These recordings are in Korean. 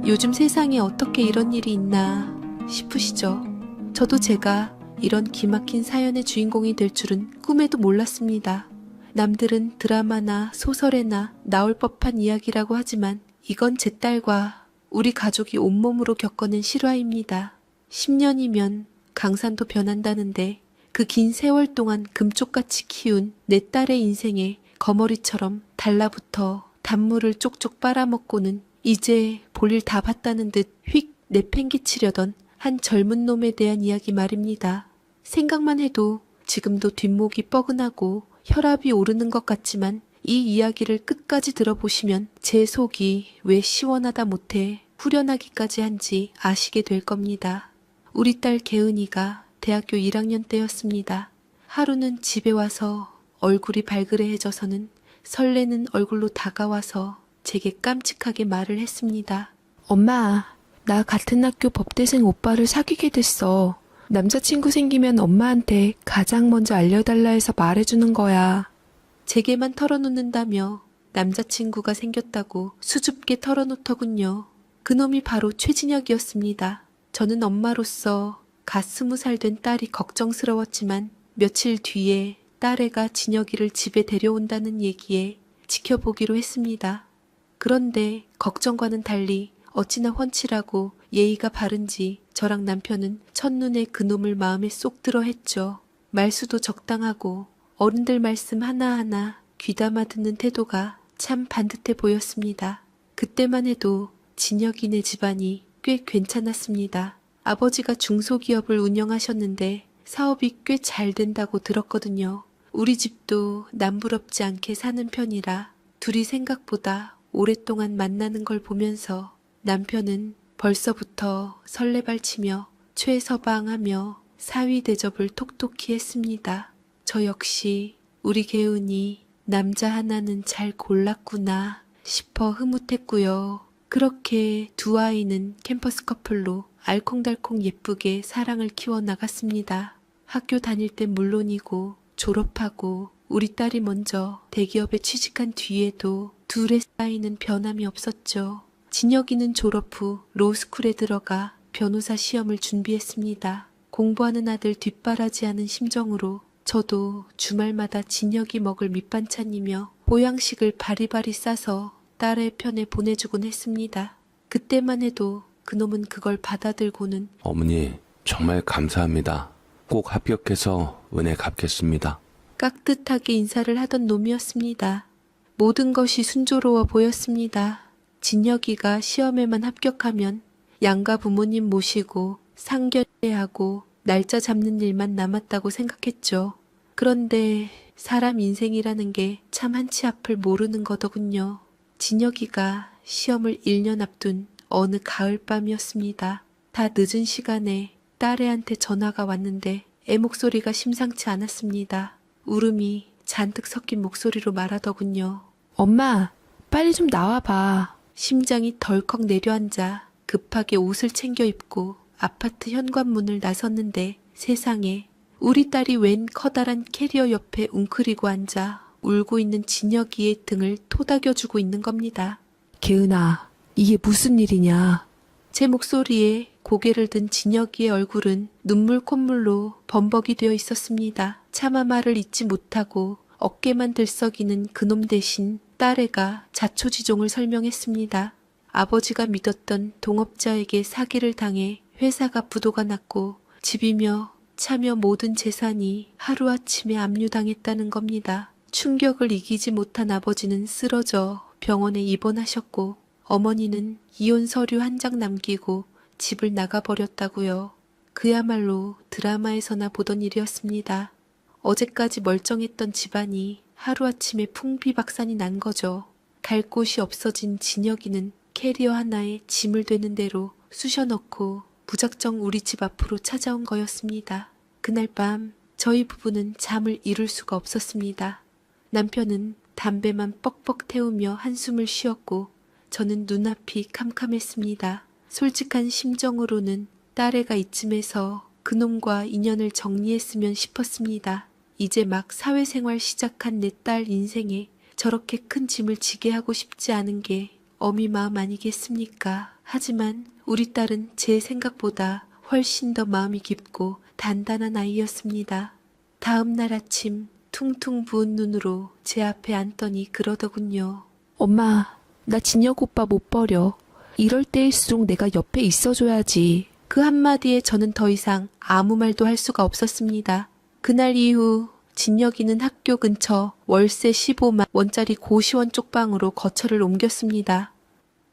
요즘 세상에 어떻게 이런 일이 있나 싶으시죠? 저도 제가 이런 기막힌 사연의 주인공이 될 줄은 꿈에도 몰랐습니다. 남들은 드라마나 소설에나 나올 법한 이야기라고 하지만 이건 제 딸과 우리 가족이 온몸으로 겪어낸 실화입니다. 10년이면 강산도 변한다는데 그 긴 세월 동안 금쪽같이 키운 내 딸의 인생에 거머리처럼 달라붙어 단물을 쪽쪽 빨아먹고는 이제 볼일 다 봤다는 듯 휙 내팽개치려던 한 젊은 놈에 대한 이야기 말입니다. 생각만 해도 지금도 뒷목이 뻐근하고 혈압이 오르는 것 같지만 이 이야기를 끝까지 들어보시면 제 속이 왜 시원하다 못해 후련하기까지 한지 아시게 될 겁니다. 우리 딸 개은이가 대학교 1학년 때였습니다. 하루는 집에 와서 얼굴이 발그레해져서는 설레는 얼굴로 다가와서 제게 깜찍하게 말을 했습니다. 엄마, 나 같은 학교 법대생 오빠를 사귀게 됐어. 남자친구 생기면 엄마한테 가장 먼저 알려달라 해서 말해주는 거야. 제게만 털어놓는다며 남자친구가 생겼다고 수줍게 털어놓더군요. 그놈이 바로 최진혁이었습니다. 저는 엄마로서 갓 20살 된 딸이 걱정스러웠지만 며칠 뒤에 딸애가 진혁이를 집에 데려온다는 얘기에 지켜보기로 했습니다. 그런데 걱정과는 달리 어찌나 훤칠하고 예의가 바른지 저랑 남편은 첫눈에 그놈을 마음에 쏙 들어 했죠. 말수도 적당하고 어른들 말씀 하나하나 귀담아 듣는 태도가 참 반듯해 보였습니다. 그때만 해도 진혁이네 집안이 꽤 괜찮았습니다. 아버지가 중소기업을 운영하셨는데 사업이 꽤 잘 된다고 들었거든요. 우리 집도 남부럽지 않게 사는 편이라 둘이 생각보다 오랫동안 만나는 걸 보면서 남편은 벌써부터 설레발치며 최서방하며 사위 대접을 톡톡히 했습니다. 저 역시 우리 개운이 남자 하나는 잘 골랐구나 싶어 흐뭇했고요. 그렇게 두 아이는 캠퍼스 커플로 알콩달콩 예쁘게 사랑을 키워나갔습니다. 학교 다닐 땐 물론이고 졸업하고 우리 딸이 먼저 대기업에 취직한 뒤에도 둘의 사이는 변함이 없었죠. 진혁이는 졸업 후 로스쿨에 들어가 변호사 시험을 준비했습니다. 공부하는 아들 뒷바라지하는 심정으로 저도 주말마다 진혁이 먹을 밑반찬이며 보양식을 바리바리 싸서 딸의 편에 보내주곤 했습니다. 그때만 해도 그놈은 그걸 받아들고는 어머니, 정말 감사합니다. 꼭 합격해서 은혜 갚겠습니다. 깍듯하게 인사를 하던 놈이었습니다. 모든 것이 순조로워 보였습니다. 진혁이가 시험에만 합격하면 양가 부모님 모시고 상견례하고 날짜 잡는 일만 남았다고 생각했죠. 그런데 사람 인생이라는 게 참 한치 앞을 모르는 거더군요. 진혁이가 시험을 1년 앞둔 어느 가을밤이었습니다. 다 늦은 시간에 딸애한테 전화가 왔는데 애 목소리가 심상치 않았습니다. 울음이 잔뜩 섞인 목소리로 말하더군요. 엄마, 빨리 좀 나와봐. 심장이 덜컥 내려앉아 급하게 옷을 챙겨 입고 아파트 현관문을 나섰는데 세상에 우리 딸이 웬 커다란 캐리어 옆에 웅크리고 앉아 울고 있는 진혁이의 등을 토닥여주고 있는 겁니다. 개은아, 이게 무슨 일이냐? 제 목소리에 고개를 든 진혁이의 얼굴은 눈물 콧물로 범벅이 되어 있었습니다. 차마 말을 잇지 못하고 어깨만 들썩이는 그놈 대신 딸애가 자초지종을 설명했습니다. 아버지가 믿었던 동업자에게 사기를 당해 회사가 부도가 났고 집이며 차며 모든 재산이 하루아침에 압류당했다는 겁니다. 충격을 이기지 못한 아버지는 쓰러져 병원에 입원하셨고 어머니는 이혼 서류 한 장 남기고 집을 나가버렸다고요. 그야말로 드라마에서나 보던 일이었습니다. 어제까지 멀쩡했던 집안이 하루아침에 풍비박산이 난 거죠. 갈 곳이 없어진 진혁이는 캐리어 하나에 짐을 되는 대로 쑤셔넣고 무작정 우리 집 앞으로 찾아온 거였습니다. 그날 밤 저희 부부는 잠을 이룰 수가 없었습니다. 남편은 담배만 뻑뻑 태우며 한숨을 쉬었고 저는 눈앞이 캄캄했습니다. 솔직한 심정으로는 딸애가 이쯤에서 그놈과 인연을 정리했으면 싶었습니다. 이제 막 사회생활 시작한 내 딸 인생에 저렇게 큰 짐을 지게 하고 싶지 않은 게 어미 마음 아니겠습니까? 하지만 우리 딸은 제 생각보다 훨씬 더 마음이 깊고 단단한 아이였습니다. 다음 날 아침 퉁퉁 부은 눈으로 제 앞에 앉더니 그러더군요. 엄마, 나 진혁 오빠 못 버려. 이럴 때일수록 내가 옆에 있어줘야지. 그 한마디에 저는 더 이상 아무 말도 할 수가 없었습니다. 그날 이후 진혁이는 학교 근처 월세 15만 원짜리 고시원 쪽방으로 거처를 옮겼습니다.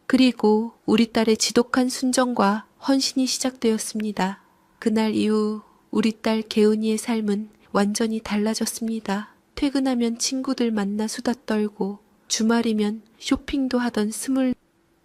그리고 우리 딸의 지독한 순정과 헌신이 시작되었습니다. 그날 이후 우리 딸 개은이의 삶은 완전히 달라졌습니다. 퇴근하면 친구들 만나 수다 떨고 주말이면 쇼핑도 하던 스물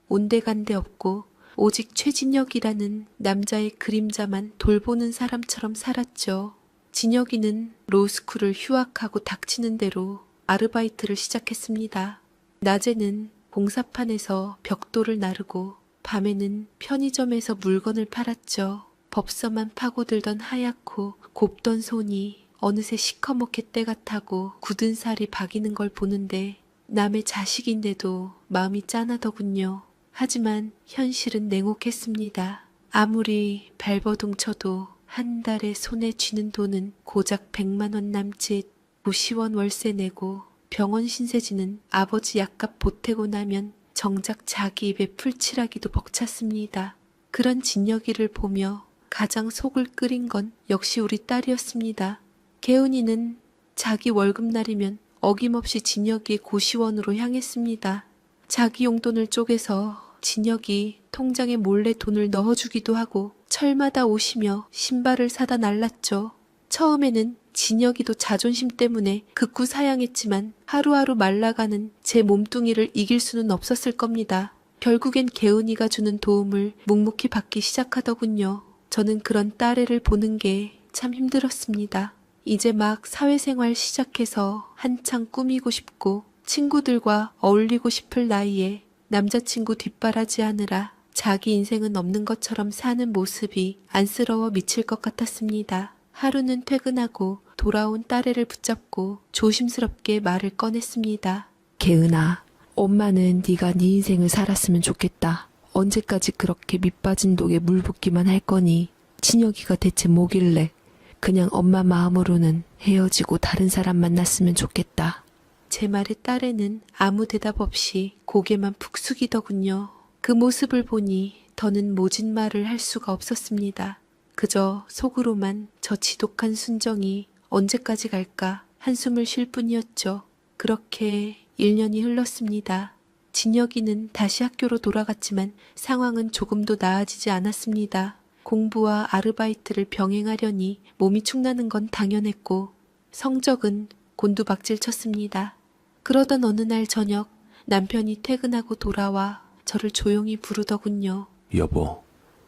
온데간데 없고 오직 최진혁이라는 남자의 그림자만 돌보는 사람처럼 살았죠. 진혁이는 로스쿨을 휴학하고 닥치는 대로 아르바이트를 시작했습니다. 낮에는 공사판에서 벽돌을 나르고 밤에는 편의점에서 물건을 팔았죠. 법서만 파고들던 하얗고 곱던 손이 어느새 시커멓게 때가 타고 굳은 살이 박이는 걸 보는데 남의 자식인데도 마음이 짠하더군요. 하지만 현실은 냉혹했습니다. 아무리 발버둥 쳐도 한 달에 손에 쥐는 돈은 고작 100만 원 남짓, 고시원 월세 내고 병원 신세지는 아버지 약값 보태고 나면 정작 자기 입에 풀칠하기도 벅찼습니다. 그런 진혁이를 보며 가장 속을 끓인 건 역시 우리 딸이었습니다. 개은이는 자기 월급날이면 어김없이 진혁이의 고시원으로 향했습니다. 자기 용돈을 쪼개서 진혁이 통장에 몰래 돈을 넣어주기도 하고 철마다 오시며 신발을 사다 날랐죠. 처음에는 진혁이도 자존심 때문에 극구 사양했지만 하루하루 말라가는 제 몸뚱이를 이길 수는 없었을 겁니다. 결국엔 개은이가 주는 도움을 묵묵히 받기 시작하더군요. 저는 그런 딸애를 보는 게 참 힘들었습니다. 이제 막 사회생활 시작해서 한창 꾸미고 싶고 친구들과 어울리고 싶을 나이에 남자친구 뒷바라지하느라 자기 인생은 없는 것처럼 사는 모습이 안쓰러워 미칠 것 같았습니다. 하루는 퇴근하고 돌아온 딸애를 붙잡고 조심스럽게 말을 꺼냈습니다. 개은아, 엄마는 네가 네 인생을 살았으면 좋겠다. 언제까지 그렇게 밑빠진 독에 물 붓기만 할 거니? 진혁이가 대체 뭐길래? 그냥 엄마 마음으로는 헤어지고 다른 사람 만났으면 좋겠다. 제 말에 딸애는 아무 대답 없이 고개만 푹 숙이더군요. 그 모습을 보니 더는 모진 말을 할 수가 없었습니다. 그저 속으로만 저 지독한 순정이 언제까지 갈까 한숨을 쉴 뿐이었죠. 그렇게 1년이 흘렀습니다. 진혁이는 다시 학교로 돌아갔지만 상황은 조금도 나아지지 않았습니다. 공부와 아르바이트를 병행하려니 몸이 축나는 건 당연했고 성적은 곤두박질 쳤습니다. 그러던 어느 날 저녁 남편이 퇴근하고 돌아와 저를 조용히 부르더군요. 여보,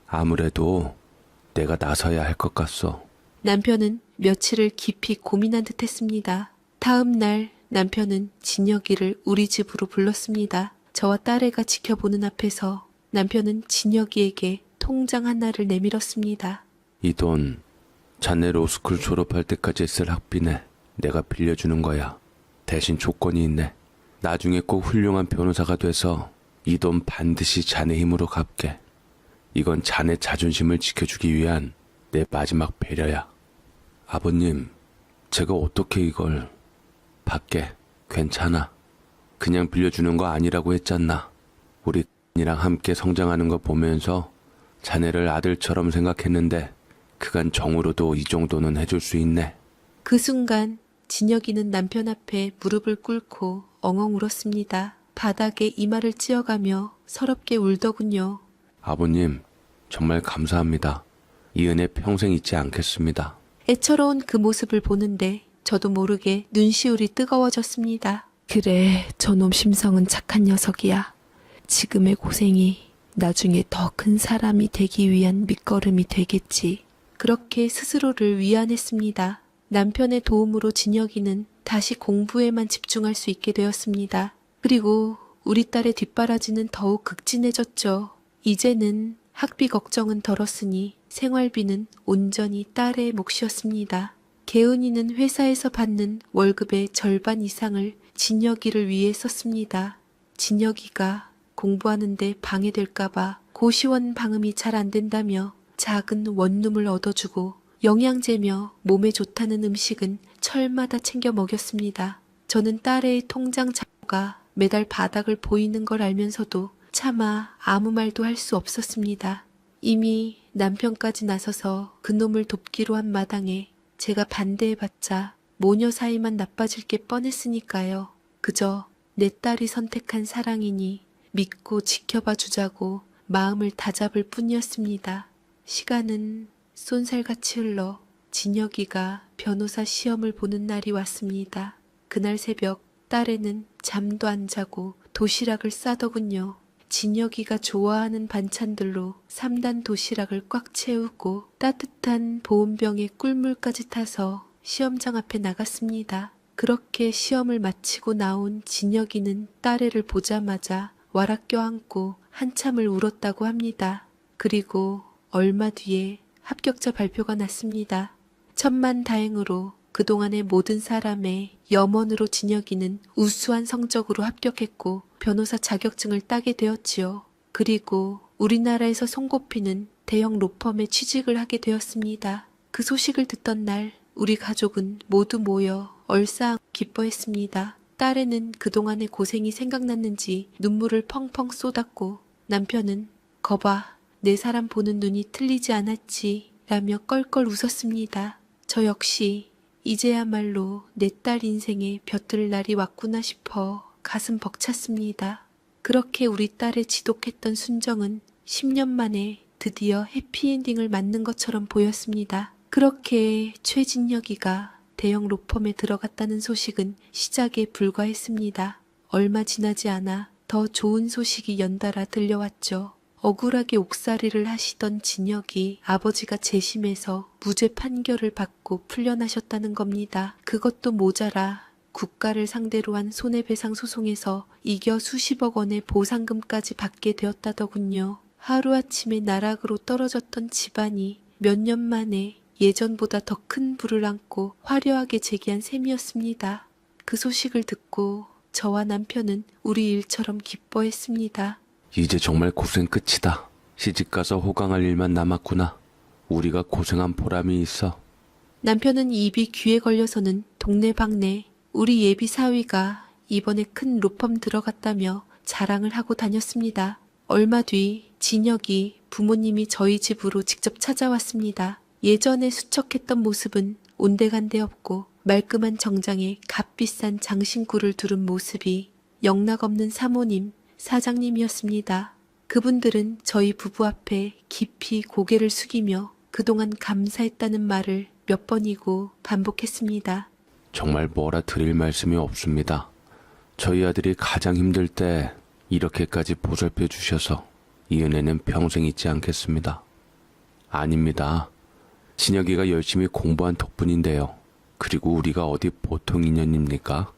아무래도 내가 나서야 할 것 같소. 남편은 며칠을 깊이 고민한 듯 했습니다. 다음 날 남편은 진혁이를 우리 집으로 불렀습니다. 저와 딸애가 지켜보는 앞에서 남편은 진혁이에게 통장 하나를 내밀었습니다. 이 돈 자네 로스쿨 졸업할 때까지 쓸 학비네. 내가 빌려주는 거야. 대신 조건이 있네. 나중에 꼭 훌륭한 변호사가 돼서 이 돈 반드시 자네 힘으로 갚게. 이건 자네 자존심을 지켜주기 위한 내 마지막 배려야. 아버님, 제가 어떻게 이걸 받게? 괜찮아. 그냥 빌려주는 거 아니라고 했잖아. 우리 이랑 함께 성장하는 거 보면서 자네를 아들처럼 생각했는데 그간 정으로도 이 정도는 해줄 수 있네. 그 순간 진혁이는 남편 앞에 무릎을 꿇고 엉엉 울었습니다. 바닥에 이마를 찧어가며 서럽게 울더군요. 아버님, 정말 감사합니다. 이 은혜 평생 잊지 않겠습니다. 애처로운 그 모습을 보는데 저도 모르게 눈시울이 뜨거워졌습니다. 그래, 저놈 심성은 착한 녀석이야. 지금의 고생이 나중에 더 큰 사람이 되기 위한 밑거름이 되겠지. 그렇게 스스로를 위안했습니다. 남편의 도움으로 진혁이는 다시 공부에만 집중할 수 있게 되었습니다. 그리고 우리 딸의 뒷바라지는 더욱 극진해졌죠. 이제는 학비 걱정은 덜었으니 생활비는 온전히 딸의 몫이었습니다. 개은이는 회사에서 받는 월급의 절반 이상을 진혁이를 위해 썼습니다. 진혁이가 공부하는데 방해될까봐 고시원 방음이 잘 안 된다며 작은 원룸을 얻어주고 영양제며 몸에 좋다는 음식은 철마다 챙겨 먹였습니다. 저는 딸의 통장 잔고가 매달 바닥을 보이는 걸 알면서도 차마 아무 말도 할 수 없었습니다. 이미 남편까지 나서서 그놈을 돕기로 한 마당에 제가 반대해봤자 모녀 사이만 나빠질 게 뻔했으니까요. 그저 내 딸이 선택한 사랑이니 믿고 지켜봐 주자고 마음을 다잡을 뿐이었습니다. 시간은 쏜살같이 흘러 진혁이가 변호사 시험을 보는 날이 왔습니다. 그날 새벽 딸애는 잠도 안 자고 도시락을 싸더군요. 진혁이가 좋아하는 반찬들로 3단 도시락을 꽉 채우고 따뜻한 보온병에 꿀물까지 타서 시험장 앞에 나갔습니다. 그렇게 시험을 마치고 나온 진혁이는 딸애를 보자마자 와락 껴안고 한참을 울었다고 합니다. 그리고 얼마 뒤에 합격자 발표가 났습니다. 천만다행으로 그동안의 모든 사람의 염원으로 진혁이는 우수한 성적으로 합격했고 변호사 자격증을 따게 되었지요. 그리고 우리나라에서 손꼽히는 대형 로펌에 취직을 하게 되었습니다. 그 소식을 듣던 날 우리 가족은 모두 모여 얼싸 기뻐했습니다. 딸애는 그동안의 고생이 생각났는지 눈물을 펑펑 쏟았고 남편은 거봐 내 사람 보는 눈이 틀리지 않았지 라며 껄껄 웃었습니다. 저 역시 이제야말로 내 딸 인생에 벼들 날이 왔구나 싶어 가슴 벅찼습니다. 그렇게 우리 딸의 지독했던 순정은 10년 만에 드디어 해피엔딩을 맞는 것처럼 보였습니다. 그렇게 최진혁이가 대형 로펌에 들어갔다는 소식은 시작에 불과했습니다. 얼마 지나지 않아 더 좋은 소식이 연달아 들려왔죠. 억울하게 옥살이를 하시던 진혁이 아버지가 재심해서 무죄 판결을 받고 풀려나셨다는 겁니다. 그것도 모자라 국가를 상대로 한 손해배상 소송에서 이겨 수십억 원의 보상금까지 받게 되었다더군요. 하루아침에 나락으로 떨어졌던 집안이 몇 년 만에 예전보다 더 큰 불을 안고 화려하게 재기한 셈이었습니다. 그 소식을 듣고 저와 남편은 우리 일처럼 기뻐했습니다. 이제 정말 고생 끝이다. 시집가서 호강할 일만 남았구나. 우리가 고생한 보람이 있어. 남편은 입이 귀에 걸려서는 동네방네 우리 예비 사위가 이번에 큰 로펌 들어갔다며 자랑을 하고 다녔습니다. 얼마 뒤 진혁이 부모님이 저희 집으로 직접 찾아왔습니다. 예전에 수척했던 모습은 온데간데 없고 말끔한 정장에 값비싼 장신구를 두른 모습이 영락없는 사모님, 사장님이었습니다. 그분들은 저희 부부 앞에 깊이 고개를 숙이며 그동안 감사했다는 말을 몇 번이고 반복했습니다. 정말 뭐라 드릴 말씀이 없습니다. 저희 아들이 가장 힘들 때 이렇게까지 보살펴 주셔서 이 은혜는 평생 잊지 않겠습니다. 아닙니다. 진혁이가 열심히 공부한 덕분인데요. 그리고 우리가 어디 보통 인연입니까?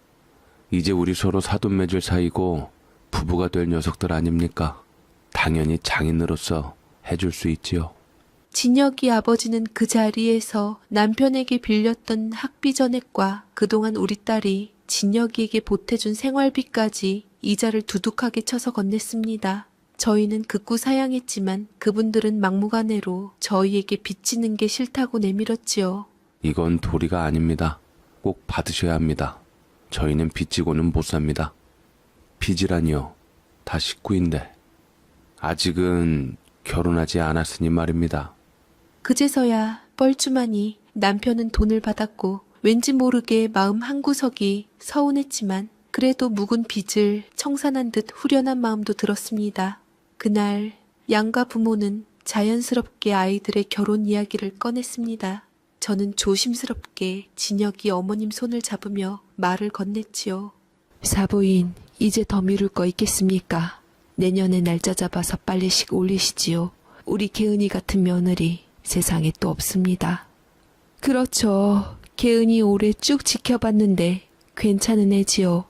이제 우리 서로 사돈 맺을 사이고 부부가 될 녀석들 아닙니까? 당연히 장인으로서 해줄 수 있지요. 진혁이 아버지는 그 자리에서 남편에게 빌렸던 학비 전액과 그동안 우리 딸이 진혁이에게 보태준 생활비까지 이자를 두둑하게 쳐서 건넸습니다. 저희는 극구 사양했지만 그분들은 막무가내로 저희에게 빚지는 게 싫다고 내밀었지요. 이건 도리가 아닙니다. 꼭 받으셔야 합니다. 저희는 빚지고는 못 삽니다. 빚이라니요. 다 식구인데. 아직은 결혼하지 않았으니 말입니다. 그제서야 뻘쭘하니 남편은 돈을 받았고 왠지 모르게 마음 한구석이 서운했지만 그래도 묵은 빚을 청산한 듯 후련한 마음도 들었습니다. 그날 양가 부모는 자연스럽게 아이들의 결혼 이야기를 꺼냈습니다. 저는 조심스럽게 진혁이 어머님 손을 잡으며 말을 건넸지요. 사부인, 이제 더 미룰 거 있겠습니까? 내년에 날짜 잡아서 빨리씩 올리시지요. 우리 개은이 같은 며느리 세상에 또 없습니다. 그렇죠. 개은이 오래 쭉 지켜봤는데 괜찮은 애지요.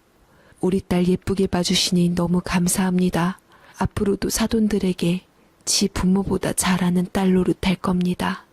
우리 딸 예쁘게 봐주시니 너무 감사합니다. 앞으로도 사돈들에게 지 부모보다 잘하는 딸 노릇할 겁니다.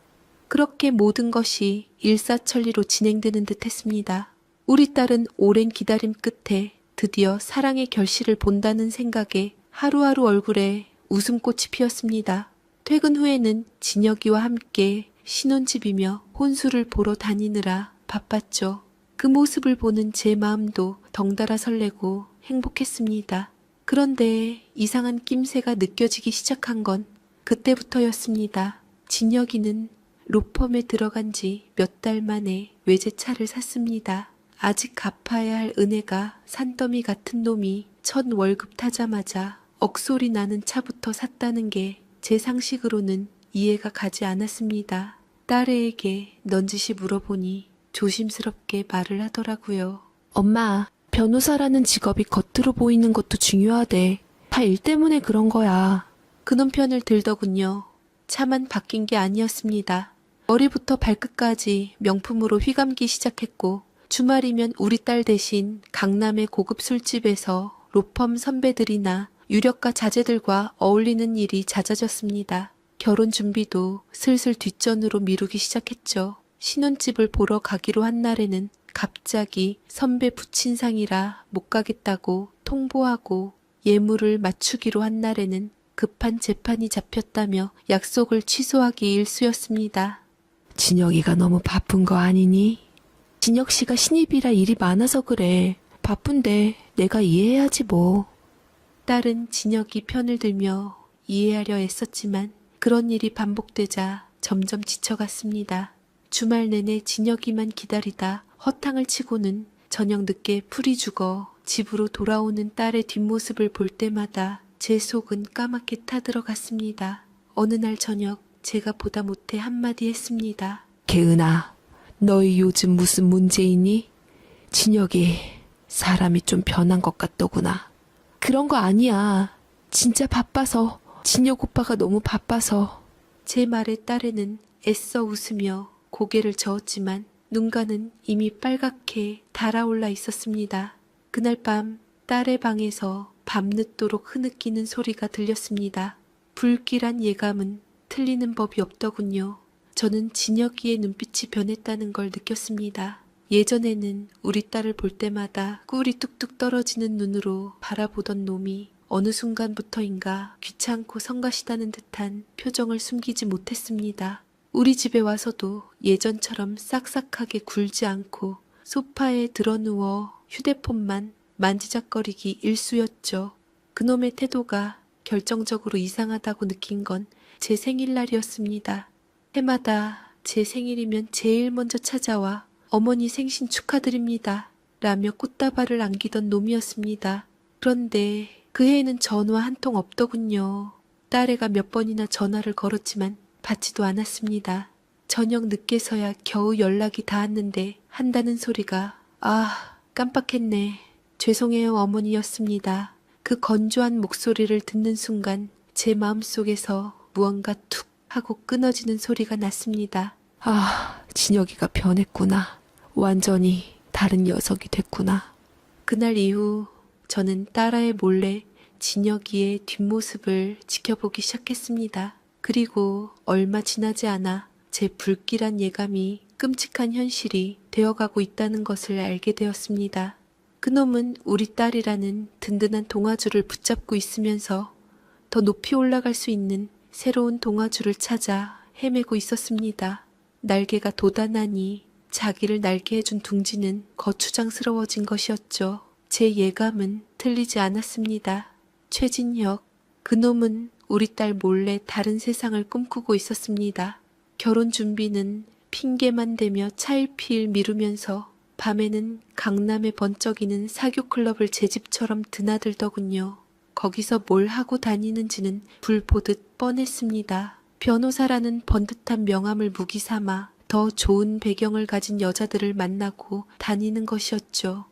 그렇게 모든 것이 일사천리로 진행되는 듯 했습니다. 우리 딸은 오랜 기다림 끝에 드디어 사랑의 결실을 본다는 생각에 하루하루 얼굴에 웃음꽃이 피었습니다. 퇴근 후에는 진혁이와 함께 신혼집이며 혼수를 보러 다니느라 바빴죠. 그 모습을 보는 제 마음도 덩달아 설레고 행복했습니다. 그런데 이상한 낌새가 느껴지기 시작한 건 그때부터였습니다. 진혁이는 로펌에 들어간 지 몇 달 만에 외제차를 샀습니다. 아직 갚아야 할 은혜가 산더미 같은 놈이 첫 월급 타자마자 억소리 나는 차부터 샀다는 게 제 상식으로는 이해가 가지 않았습니다. 딸애에게 넌지시 물어보니 조심스럽게 말을 하더라고요. 엄마, 변호사라는 직업이 겉으로 보이는 것도 중요하대. 다 일 때문에 그런 거야. 그놈 편을 들더군요. 차만 바뀐 게 아니었습니다. 머리부터 발끝까지 명품으로 휘감기 시작했고 주말이면 우리 딸 대신 강남의 고급 술집에서 로펌 선배들이나 유력가 자제들과 어울리는 일이 잦아졌습니다. 결혼 준비도 슬슬 뒷전으로 미루기 시작했죠. 신혼집을 보러 가기로 한 날에는 갑자기 선배 부친상이라 못 가겠다고 통보하고 예물을 맞추기로 한 날에는 급한 재판이 잡혔다며 약속을 취소하기 일쑤였습니다. 진혁이가 너무 바쁜 거 아니니? 진혁 씨가 신입이라 일이 많아서 그래. 바쁜데 내가 이해해야지 뭐. 딸은 진혁이 편을 들며 이해하려 애썼지만 그런 일이 반복되자 점점 지쳐갔습니다. 주말 내내 진혁이만 기다리다 허탕을 치고는 저녁 늦게 풀이 죽어 집으로 돌아오는 딸의 뒷모습을 볼 때마다 제 속은 까맣게 타들어갔습니다. 어느 날 저녁 제가 보다 못해 한마디 했습니다. 개은아, 너희 요즘 무슨 문제 있니? 진혁이 사람이 좀 변한 것 같더구나. 그런 거 아니야. 진짜 바빠서. 진혁 오빠가 너무 바빠서. 제 말에 딸애는 애써 웃으며 고개를 저었지만 눈가는 이미 빨갛게 달아올라 있었습니다. 그날 밤 딸의 방에서 밤늦도록 흐느끼는 소리가 들렸습니다. 불길한 예감은 틀리는 법이 없더군요. 저는 진혁이의 눈빛이 변했다는 걸 느꼈습니다. 예전에는 우리 딸을 볼 때마다 꿀이 뚝뚝 떨어지는 눈으로 바라보던 놈이 어느 순간부터인가 귀찮고 성가시다는 듯한 표정을 숨기지 못했습니다. 우리 집에 와서도 예전처럼 싹싹하게 굴지 않고 소파에 드러누워 휴대폰만 만지작거리기 일쑤였죠. 그놈의 태도가 결정적으로 이상하다고 느낀 건 제 생일날이었습니다. 해마다 제 생일이면 제일 먼저 찾아와 어머니 생신 축하드립니다 라며 꽃다발을 안기던 놈이었습니다. 그런데 그 해에는 전화 한 통 없더군요. 딸애가 몇 번이나 전화를 걸었지만 받지도 않았습니다. 저녁 늦게서야 겨우 연락이 닿았는데 한다는 소리가 깜빡했네. 죄송해요 어머니였습니다. 그 건조한 목소리를 듣는 순간 제 마음속에서 무언가 툭 하고 끊어지는 소리가 났습니다. 진혁이가 변했구나. 완전히 다른 녀석이 됐구나. 그날 이후 저는 딸아의 몰래 진혁이의 뒷모습을 지켜보기 시작했습니다. 그리고 얼마 지나지 않아 제 불길한 예감이 끔찍한 현실이 되어가고 있다는 것을 알게 되었습니다. 그놈은 우리 딸이라는 든든한 동아줄을 붙잡고 있으면서 더 높이 올라갈 수 있는 새로운 동아줄을 찾아 헤매고 있었습니다. 날개가 돋아나니 자기를 날게 해준 둥지는 거추장스러워진 것이었죠. 제 예감은 틀리지 않았습니다. 최진혁, 그놈은 우리 딸 몰래 다른 세상을 꿈꾸고 있었습니다. 결혼 준비는 핑계만 대며 차일피일 미루면서 밤에는 강남에 번쩍이는 사교클럽을 제 집처럼 드나들더군요. 거기서 뭘 하고 다니는지는 불 보듯 뻔했습니다. 변호사라는 번듯한 명함을 무기 삼아 더 좋은 배경을 가진 여자들을 만나고 다니는 것이었죠.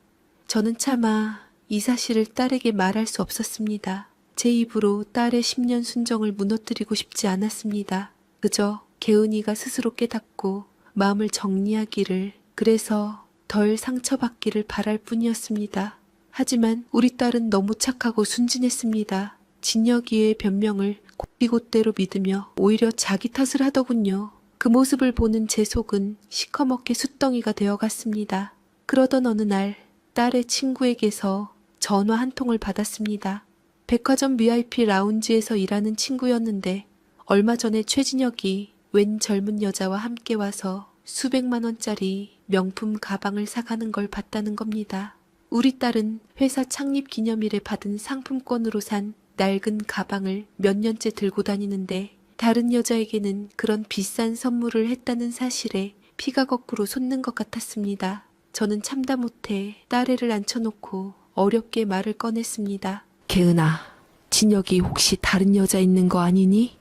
저는 차마 이 사실을 딸에게 말할 수 없었습니다. 제 입으로 딸의 10년 순정을 무너뜨리고 싶지 않았습니다. 그저 개은이가 스스로 깨닫고 마음을 정리하기를, 그래서 덜 상처받기를 바랄 뿐이었습니다. 하지만 우리 딸은 너무 착하고 순진했습니다. 진혁이의 변명을 곧비곧대로 믿으며 오히려 자기 탓을 하더군요. 그 모습을 보는 제 속은 시커멓게 숫덩이가 되어갔습니다. 그러던 어느 날 딸의 친구에게서 전화 한 통을 받았습니다. 백화점 VIP 라운지에서 일하는 친구였는데 얼마 전에 최진혁이 웬 젊은 여자와 함께 와서 수백만 원짜리 명품 가방을 사가는 걸 봤다는 겁니다. 우리 딸은 회사 창립 기념일에 받은 상품권으로 산 낡은 가방을 몇 년째 들고 다니는데 다른 여자에게는 그런 비싼 선물을 했다는 사실에 피가 거꾸로 솟는 것 같았습니다. 저는 참다 못해 딸애를 앉혀놓고 어렵게 말을 꺼냈습니다. 개은아, 진혁이 혹시 다른 여자 있는 거 아니니?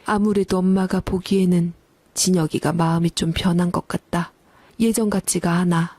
아무래도 엄마가 보기에는 진혁이가 마음이 좀 변한 것 같다. 예전 같지가 않아.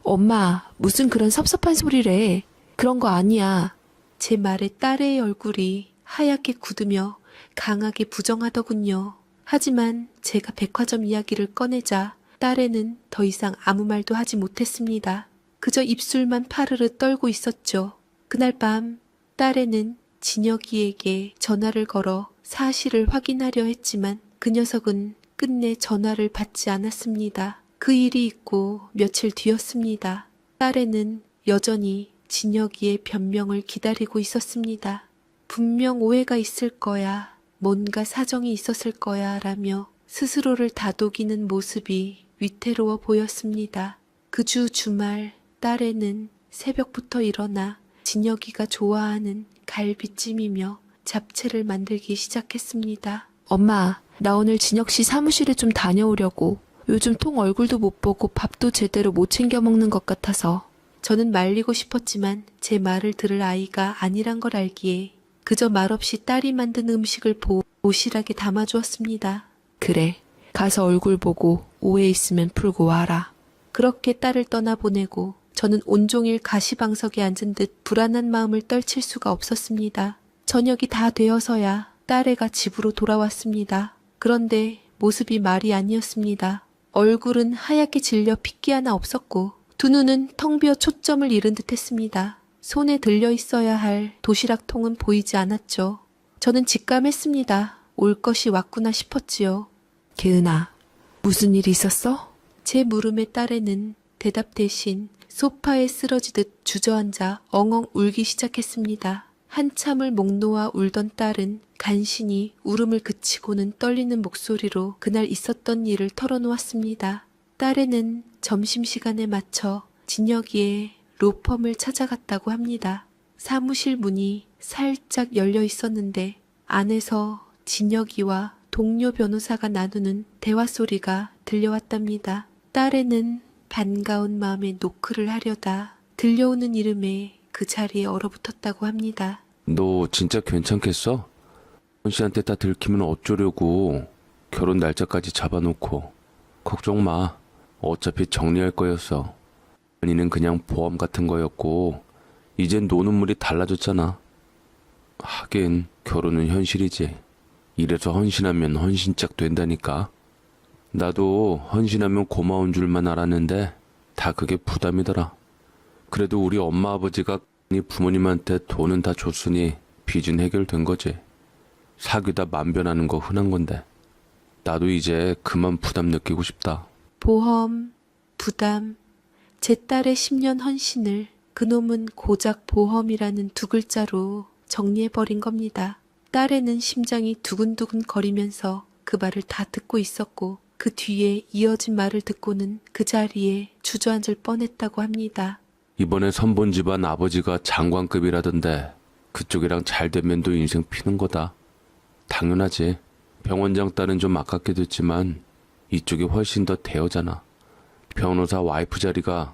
엄마, 무슨 그런 섭섭한 소리래. 그런 거 아니야. 제 말에 딸의 얼굴이 하얗게 굳으며 강하게 부정하더군요. 하지만 제가 백화점 이야기를 꺼내자 딸애는 더 이상 아무 말도 하지 못했습니다. 그저 입술만 파르르 떨고 있었죠. 그날 밤 딸애는 진혁이에게 전화를 걸어 사실을 확인하려 했지만 그 녀석은 끝내 전화를 받지 않았습니다. 그 일이 있고 며칠 뒤였습니다. 딸애는 여전히 진혁이의 변명을 기다리고 있었습니다. 분명 오해가 있을 거야, 뭔가 사정이 있었을 거야 라며 스스로를 다독이는 모습이 위태로워 보였습니다. 그 주 주말 딸애는 새벽부터 일어나 진혁이가 좋아하는 갈비찜이며 잡채를 만들기 시작했습니다. 엄마, 나 오늘 진혁 씨 사무실에 좀 다녀오려고. 요즘 통 얼굴도 못 보고 밥도 제대로 못 챙겨 먹는 것 같아서. 저는 말리고 싶었지만 제 말을 들을 아이가 아니란 걸 알기에 그저 말없이 딸이 만든 음식을 보실하게 담아주었습니다. 그래, 가서 얼굴 보고 오해 있으면 풀고 와라. 그렇게 딸을 떠나보내고 저는 온종일 가시방석에 앉은 듯 불안한 마음을 떨칠 수가 없었습니다. 저녁이 다 되어서야 딸애가 집으로 돌아왔습니다. 그런데 모습이 말이 아니었습니다. 얼굴은 하얗게 질려 핏기 하나 없었고 두 눈은 텅 비어 초점을 잃은 듯 했습니다. 손에 들려 있어야 할 도시락통은 보이지 않았죠. 저는 직감했습니다. 올 것이 왔구나 싶었지요. 개은아, 무슨 일 있었어? 제 물음에 딸애는 대답 대신 소파에 쓰러지듯 주저앉아 엉엉 울기 시작했습니다. 한참을 목 놓아 울던 딸은 간신히 울음을 그치고는 떨리는 목소리로 그날 있었던 일을 털어놓았습니다. 딸애는 점심시간에 맞춰 진혁이의 로펌을 찾아갔다고 합니다. 사무실 문이 살짝 열려 있었는데 안에서 진혁이와 동료 변호사가 나누는 대화 소리가 들려왔답니다. 딸애는 반가운 마음에 노크를 하려다 들려오는 이름에 그 자리에 얼어붙었다고 합니다. 너 진짜 괜찮겠어? 헌 씨한테 다 들키면 어쩌려고. 결혼 날짜까지 잡아놓고. 걱정 마. 어차피 정리할 거였어. 아니는 그냥 보험 같은 거였고 이젠 노는 물이 달라졌잖아. 하긴 결혼은 현실이지. 이래서 헌신하면 헌신짝 된다니까. 나도 헌신하면 고마운 줄만 알았는데 다 그게 부담이더라. 그래도 우리 엄마 아버지가 네 부모님한테 돈은 다 줬으니 빚은 해결된 거지. 사귀다 만변하는 거 흔한 건데. 나도 이제 그만 부담 느끼고 싶다. 보험, 부담, 제 딸의 10년 헌신을 그놈은 고작 보험이라는 두 글자로 정리해버린 겁니다. 딸애는 심장이 두근두근 거리면서 그 말을 다 듣고 있었고 그 뒤에 이어진 말을 듣고는 그 자리에 주저앉을 뻔했다고 합니다. 이번에 선본 집안 아버지가 장관급이라던데 그쪽이랑 잘 되면 또 인생 피는 거다. 당연하지. 병원장 딸은 좀 아깝게 됐지만 이쪽이 훨씬 더 대여잖아. 변호사 와이프 자리가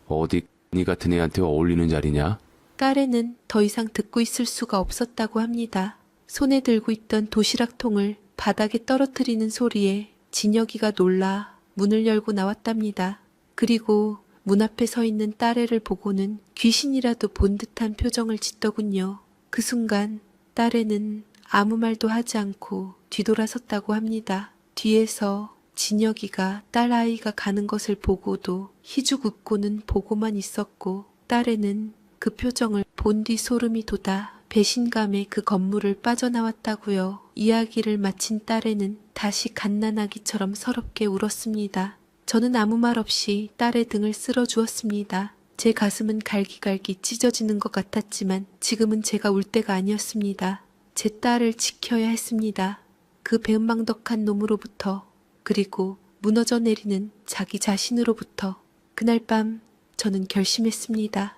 어디 니 같은 애한테 어울리는 자리냐? 딸애는 더 이상 듣고 있을 수가 없었다고 합니다. 손에 들고 있던 도시락통을 바닥에 떨어뜨리는 소리에 진혁이가 놀라 문을 열고 나왔답니다. 그리고 문 앞에 서 있는 딸애를 보고는 귀신이라도 본 듯한 표정을 짓더군요. 그 순간 딸애는 아무 말도 하지 않고 뒤돌아섰다고 합니다. 뒤에서 진혁이가 딸아이가 가는 것을 보고도 희죽 웃고는 보고만 있었고 딸애는 그 표정을 본 뒤 소름이 돋아 배신감에 그 건물을 빠져나왔다고요. 이야기를 마친 딸애는 다시 갓난아기처럼 서럽게 울었습니다. 저는 아무 말 없이 딸의 등을 쓸어주었습니다. 제 가슴은 갈기갈기 찢어지는 것 같았지만 지금은 제가 울 때가 아니었습니다. 제 딸을 지켜야 했습니다. 그 배은망덕한 놈으로부터, 그리고 무너져 내리는 자기 자신으로부터. 그날 밤 저는 결심했습니다.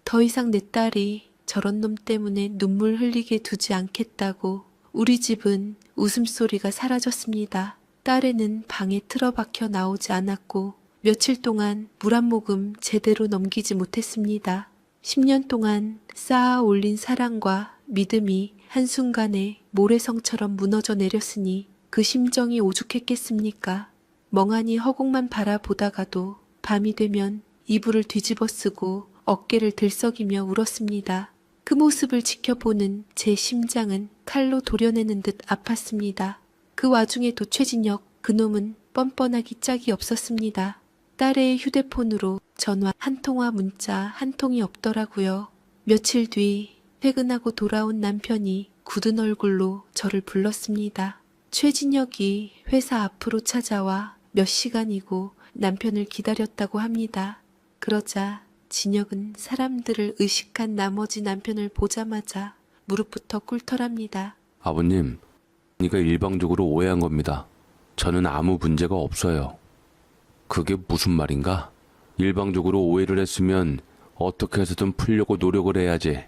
더 이상 내 딸이 저런 놈 때문에 눈물 흘리게 두지 않겠다고. 우리 집은 웃음소리가 사라졌습니다. 딸애는 방에 틀어박혀 나오지 않았고 며칠 동안 물 한 모금 제대로 넘기지 못했습니다. 10년 동안 쌓아 올린 사랑과 믿음이 한순간에 모래성처럼 무너져 내렸으니 그 심정이 오죽했겠습니까? 멍하니 허공만 바라보다가도 밤이 되면 이불을 뒤집어 쓰고 어깨를 들썩이며 울었습니다. 그 모습을 지켜보는 제 심장은 칼로 도려내는 듯 아팠습니다. 그 와중에도 최진혁, 그놈은 뻔뻔하기 짝이 없었습니다. 딸의 휴대폰으로 전화 한 통화, 문자 한 통이 없더라고요. 며칠 뒤 퇴근하고 돌아온 남편이 굳은 얼굴로 저를 불렀습니다. 최진혁이 회사 앞으로 찾아와 몇 시간이고 남편을 기다렸다고 합니다. 그러자 진혁은 사람들을 의식한 나머지 남편을 보자마자 무릎부터 꿇더랍니다. 아버님, 네가 일방적으로 오해한 겁니다. 저는 아무 문제가 없어요. 그게 무슨 말인가? 일방적으로 오해를 했으면 어떻게 해서든 풀려고 노력을 해야지.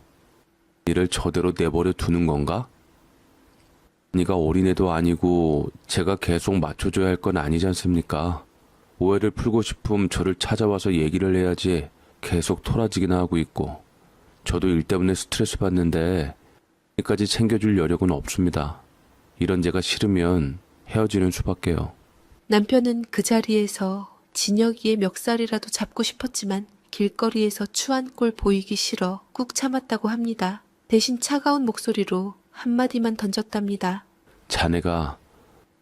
이를 저대로 내버려 두는 건가? 네가 어린애도 아니고 제가 계속 맞춰줘야 할 건 아니지 않습니까? 오해를 풀고 싶으면 저를 찾아와서 얘기를 해야지 계속 토라지기나 하고 있고. 저도 일 때문에 스트레스 받는데 여기까지 챙겨줄 여력은 없습니다. 이런 제가 싫으면 헤어지는 수밖에요. 남편은 그 자리에서 진혁이의 멱살이라도 잡고 싶었지만 길거리에서 추한 꼴 보이기 싫어 꾹 참았다고 합니다. 대신 차가운 목소리로 한마디만 던졌답니다. 자네가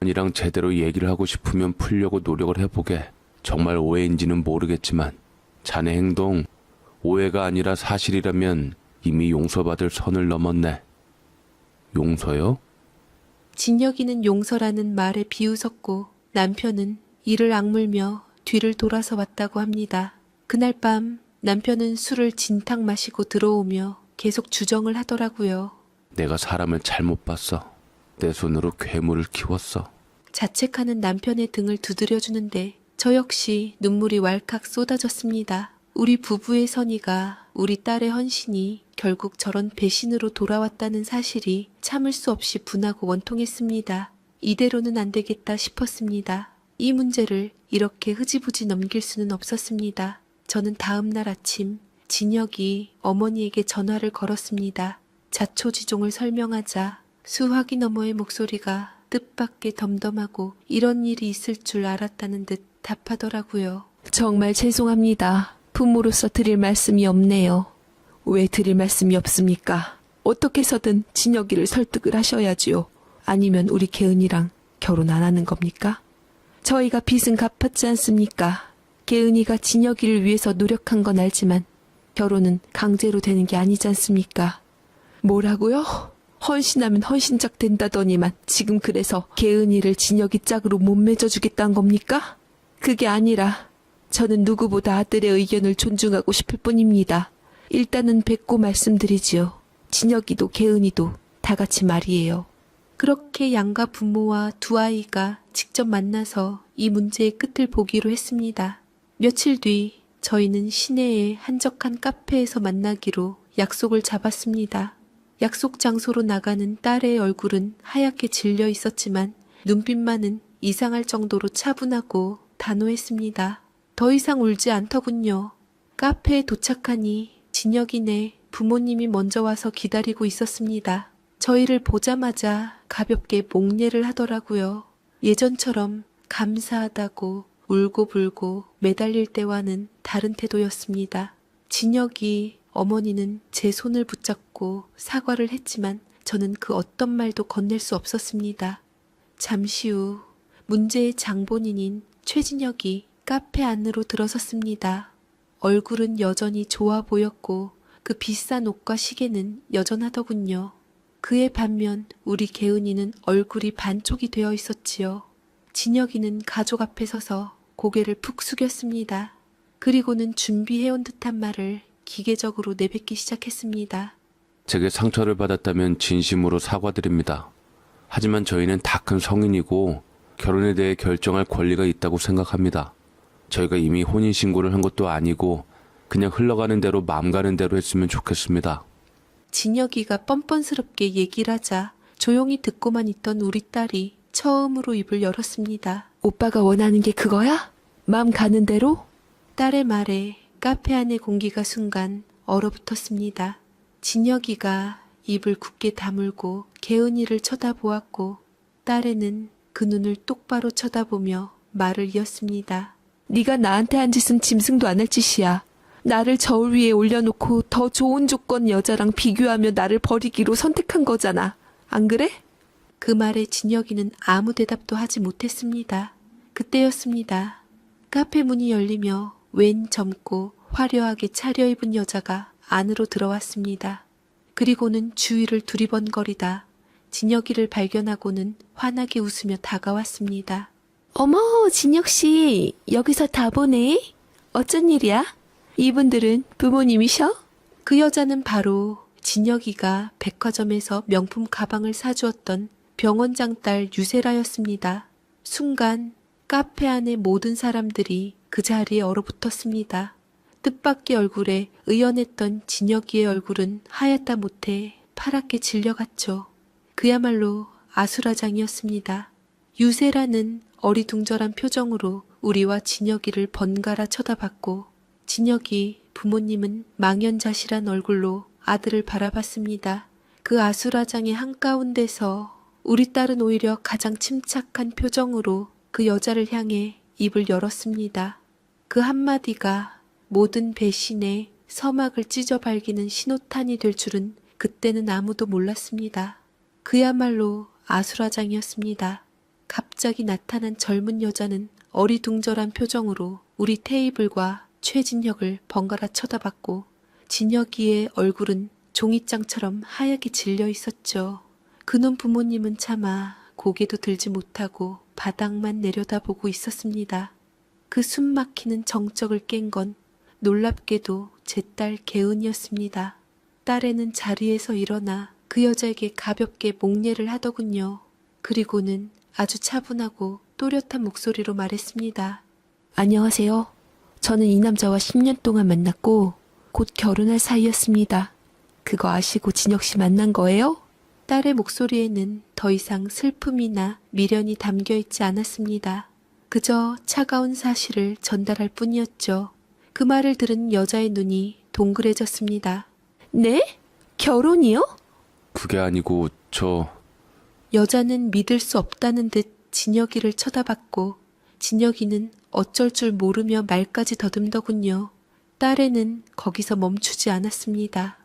언니랑 제대로 얘기를 하고 싶으면 풀려고 노력을 해보게. 정말 오해인지는 모르겠지만 자네 행동 오해가 아니라 사실이라면 이미 용서받을 선을 넘었네. 용서요? 진혁이는 용서라는 말에 비웃었고 남편은 이를 악물며 뒤를 돌아서 왔다고 합니다. 그날 밤 남편은 술을 진탕 마시고 들어오며 계속 주정을 하더라고요. 내가 사람을 잘못 봤어. 내 손으로 괴물을 키웠어. 자책하는 남편의 등을 두드려주는데 저 역시 눈물이 왈칵 쏟아졌습니다. 우리 부부의 선의가, 우리 딸의 헌신이 결국 저런 배신으로 돌아왔다는 사실이 참을 수 없이 분하고 원통했습니다. 이대로는 안 되겠다 싶었습니다. 이 문제를 이렇게 흐지부지 넘길 수는 없었습니다. 저는 다음 날 아침 진혁이 어머니에게 전화를 걸었습니다. 자초지종을 설명하자 수화기 너머의 목소리가 뜻밖의 덤덤하고 이런 일이 있을 줄 알았다는 듯 답하더라고요. 정말 죄송합니다. 부모로서 드릴 말씀이 없네요. 왜 드릴 말씀이 없습니까? 어떻게 해서든 진혁이를 설득을 하셔야지요. 아니면 우리 개은이랑 결혼 안 하는 겁니까? 저희가 빚은 갚았지 않습니까? 개은이가 진혁이를 위해서 노력한 건 알지만 결혼은 강제로 되는 게 아니지 않습니까? 뭐라고요? 헌신하면 헌신짝 된다더니만 지금 그래서 개은이를 진혁이 짝으로 못 맺어주겠다는 겁니까? 그게 아니라 저는 누구보다 아들의 의견을 존중하고 싶을 뿐입니다. 일단은 뵙고 말씀드리지요. 진혁이도 개은이도 다 같이 말이에요. 그렇게 양가 부모와 두 아이가 직접 만나서 이 문제의 끝을 보기로 했습니다. 며칠 뒤 저희는 시내의 한적한 카페에서 만나기로 약속을 잡았습니다. 약속 장소로 나가는 딸의 얼굴은 하얗게 질려 있었지만 눈빛만은 이상할 정도로 차분하고 단호했습니다. 더 이상 울지 않더군요. 카페에 도착하니 진혁이네 부모님이 먼저 와서 기다리고 있었습니다. 저희를 보자마자 가볍게 목례를 하더라고요. 예전처럼 감사하다고 울고불고 매달릴 때와는 다른 태도였습니다. 진혁이 어머니는 제 손을 붙잡고 사과를 했지만 저는 그 어떤 말도 건넬 수 없었습니다. 잠시 후 문제의 장본인인 최진혁이 카페 안으로 들어섰습니다. 얼굴은 여전히 좋아 보였고 그 비싼 옷과 시계는 여전하더군요. 그에 반면 우리 개은이는 얼굴이 반쪽이 되어 있었지요. 진혁이는 가족 앞에 서서 고개를 푹 숙였습니다. 그리고는 준비해온 듯한 말을 기계적으로 내뱉기 시작했습니다. 제게 상처를 받았다면 진심으로 사과드립니다. 하지만 저희는 다 큰 성인이고 결혼에 대해 결정할 권리가 있다고 생각합니다. 저희가 이미 혼인신고를 한 것도 아니고 그냥 흘러가는 대로 마음 가는 대로 했으면 좋겠습니다. 진혁이가 뻔뻔스럽게 얘기를 하자 조용히 듣고만 있던 우리 딸이 처음으로 입을 열었습니다. 오빠가 원하는 게 그거야? 마음 가는 대로? 딸의 말에 카페 안의 공기가 순간 얼어붙었습니다. 진혁이가 입을 굳게 다물고 개은이를 쳐다보았고 딸애는 그 눈을 똑바로 쳐다보며 말을 이었습니다. 네가 나한테 한 짓은 짐승도 안 할 짓이야. 나를 저울 위에 올려놓고 더 좋은 조건 여자랑 비교하며 나를 버리기로 선택한 거잖아. 안 그래? 그 말에 진혁이는 아무 대답도 하지 못했습니다. 그때였습니다. 카페 문이 열리며 웬 젊고 화려하게 차려입은 여자가 안으로 들어왔습니다. 그리고는 주위를 두리번거리다 진혁이를 발견하고는 환하게 웃으며 다가왔습니다. 어머, 진혁씨, 여기서 다 보네? 어쩐 일이야? 이분들은 부모님이셔? 그 여자는 바로 진혁이가 백화점에서 명품 가방을 사주었던 병원장 딸 유세라였습니다. 순간 카페 안의 모든 사람들이 그 자리에 얼어붙었습니다. 뜻밖의 얼굴에 의연했던 진혁이의 얼굴은 하얗다 못해 파랗게 질려갔죠. 그야말로 아수라장이었습니다. 유세라는 어리둥절한 표정으로 우리와 진혁이를 번갈아 쳐다봤고 진혁이 부모님은 망연자실한 얼굴로 아들을 바라봤습니다. 그 아수라장의 한가운데서 우리 딸은 오히려 가장 침착한 표정으로 그 여자를 향해 입을 열었습니다. 그 한마디가 모든 배신의 서막을 찢어 발기는 신호탄이 될 줄은 그때는 아무도 몰랐습니다. 그야말로 아수라장이었습니다. 갑자기 나타난 젊은 여자는 어리둥절한 표정으로 우리 테이블과 최진혁을 번갈아 쳐다봤고 진혁이의 얼굴은 종이장처럼 하얗게 질려 있었죠. 그놈 부모님은 차마 고개도 들지 못하고 바닥만 내려다보고 있었습니다. 그 숨막히는 정적을 깬 건 놀랍게도 제 딸 개은이었습니다. 딸애는 자리에서 일어나 그 여자에게 가볍게 목례를 하더군요. 그리고는 아주 차분하고 또렷한 목소리로 말했습니다. 안녕하세요. 저는 이 남자와 10년 동안 만났고 곧 결혼할 사이였습니다. 그거 아시고 진혁씨 만난 거예요? 딸의 목소리에는 더 이상 슬픔이나 미련이 담겨 있지 않았습니다. 그저 차가운 사실을 전달할 뿐이었죠. 그 말을 들은 여자의 눈이 동그래졌습니다. 네? 결혼이요? 그게 아니고 여자는 믿을 수 없다는 듯 진혁이를 쳐다봤고 진혁이는 어쩔 줄 모르며 말까지 더듬더군요. 딸애는 거기서 멈추지 않았습니다.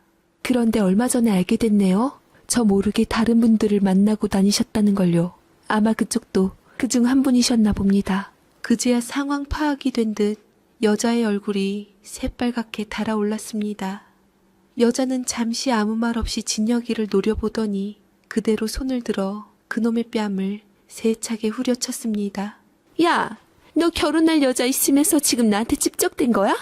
그런데 얼마 전에 알게 됐네요. 저 모르게 다른 분들을 만나고 다니셨다는 걸요. 아마 그쪽도 그중 한 분이셨나 봅니다. 그제야 상황 파악이 된 듯 여자의 얼굴이 새빨갛게 달아올랐습니다. 여자는 잠시 아무 말 없이 진혁이를 노려보더니 그대로 손을 들어 그놈의 뺨을 세차게 후려쳤습니다. 야, 너 결혼할 여자 있으면서 지금 나한테 찝적댄 거야?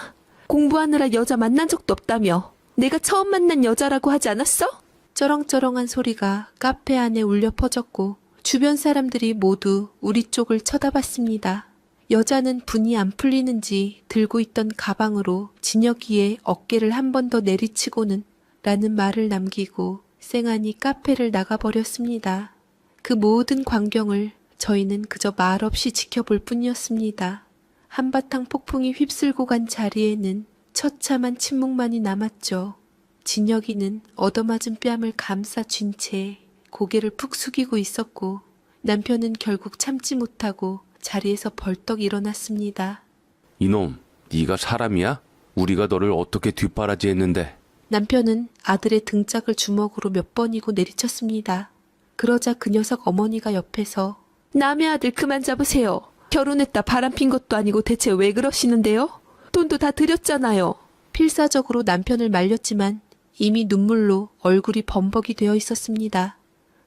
공부하느라 여자 만난 적도 없다며. 내가 처음 만난 여자라고 하지 않았어? 쩌렁쩌렁한 소리가 카페 안에 울려 퍼졌고 주변 사람들이 모두 우리 쪽을 쳐다봤습니다. 여자는 분이 안 풀리는지 들고 있던 가방으로 진혁이의 어깨를 한 번 더 내리치고는 라는 말을 남기고 쌩하니 카페를 나가버렸습니다. 그 모든 광경을 저희는 그저 말없이 지켜볼 뿐이었습니다. 한바탕 폭풍이 휩쓸고 간 자리에는 처참한 침묵만이 남았죠. 진혁이는 얻어맞은 뺨을 감싸 쥔 채 고개를 푹 숙이고 있었고 남편은 결국 참지 못하고 자리에서 벌떡 일어났습니다. 이놈, 네가 사람이야? 우리가 너를 어떻게 뒷바라지했는데. 남편은 아들의 등짝을 주먹으로 몇 번이고 내리쳤습니다. 그러자 그 녀석 어머니가 옆에서 남의 아들 그만 잡으세요. 결혼했다 바람핀 것도 아니고 대체 왜 그러시는데요? 돈도 다 드렸잖아요. 필사적으로 남편을 말렸지만 이미 눈물로 얼굴이 범벅이 되어 있었습니다.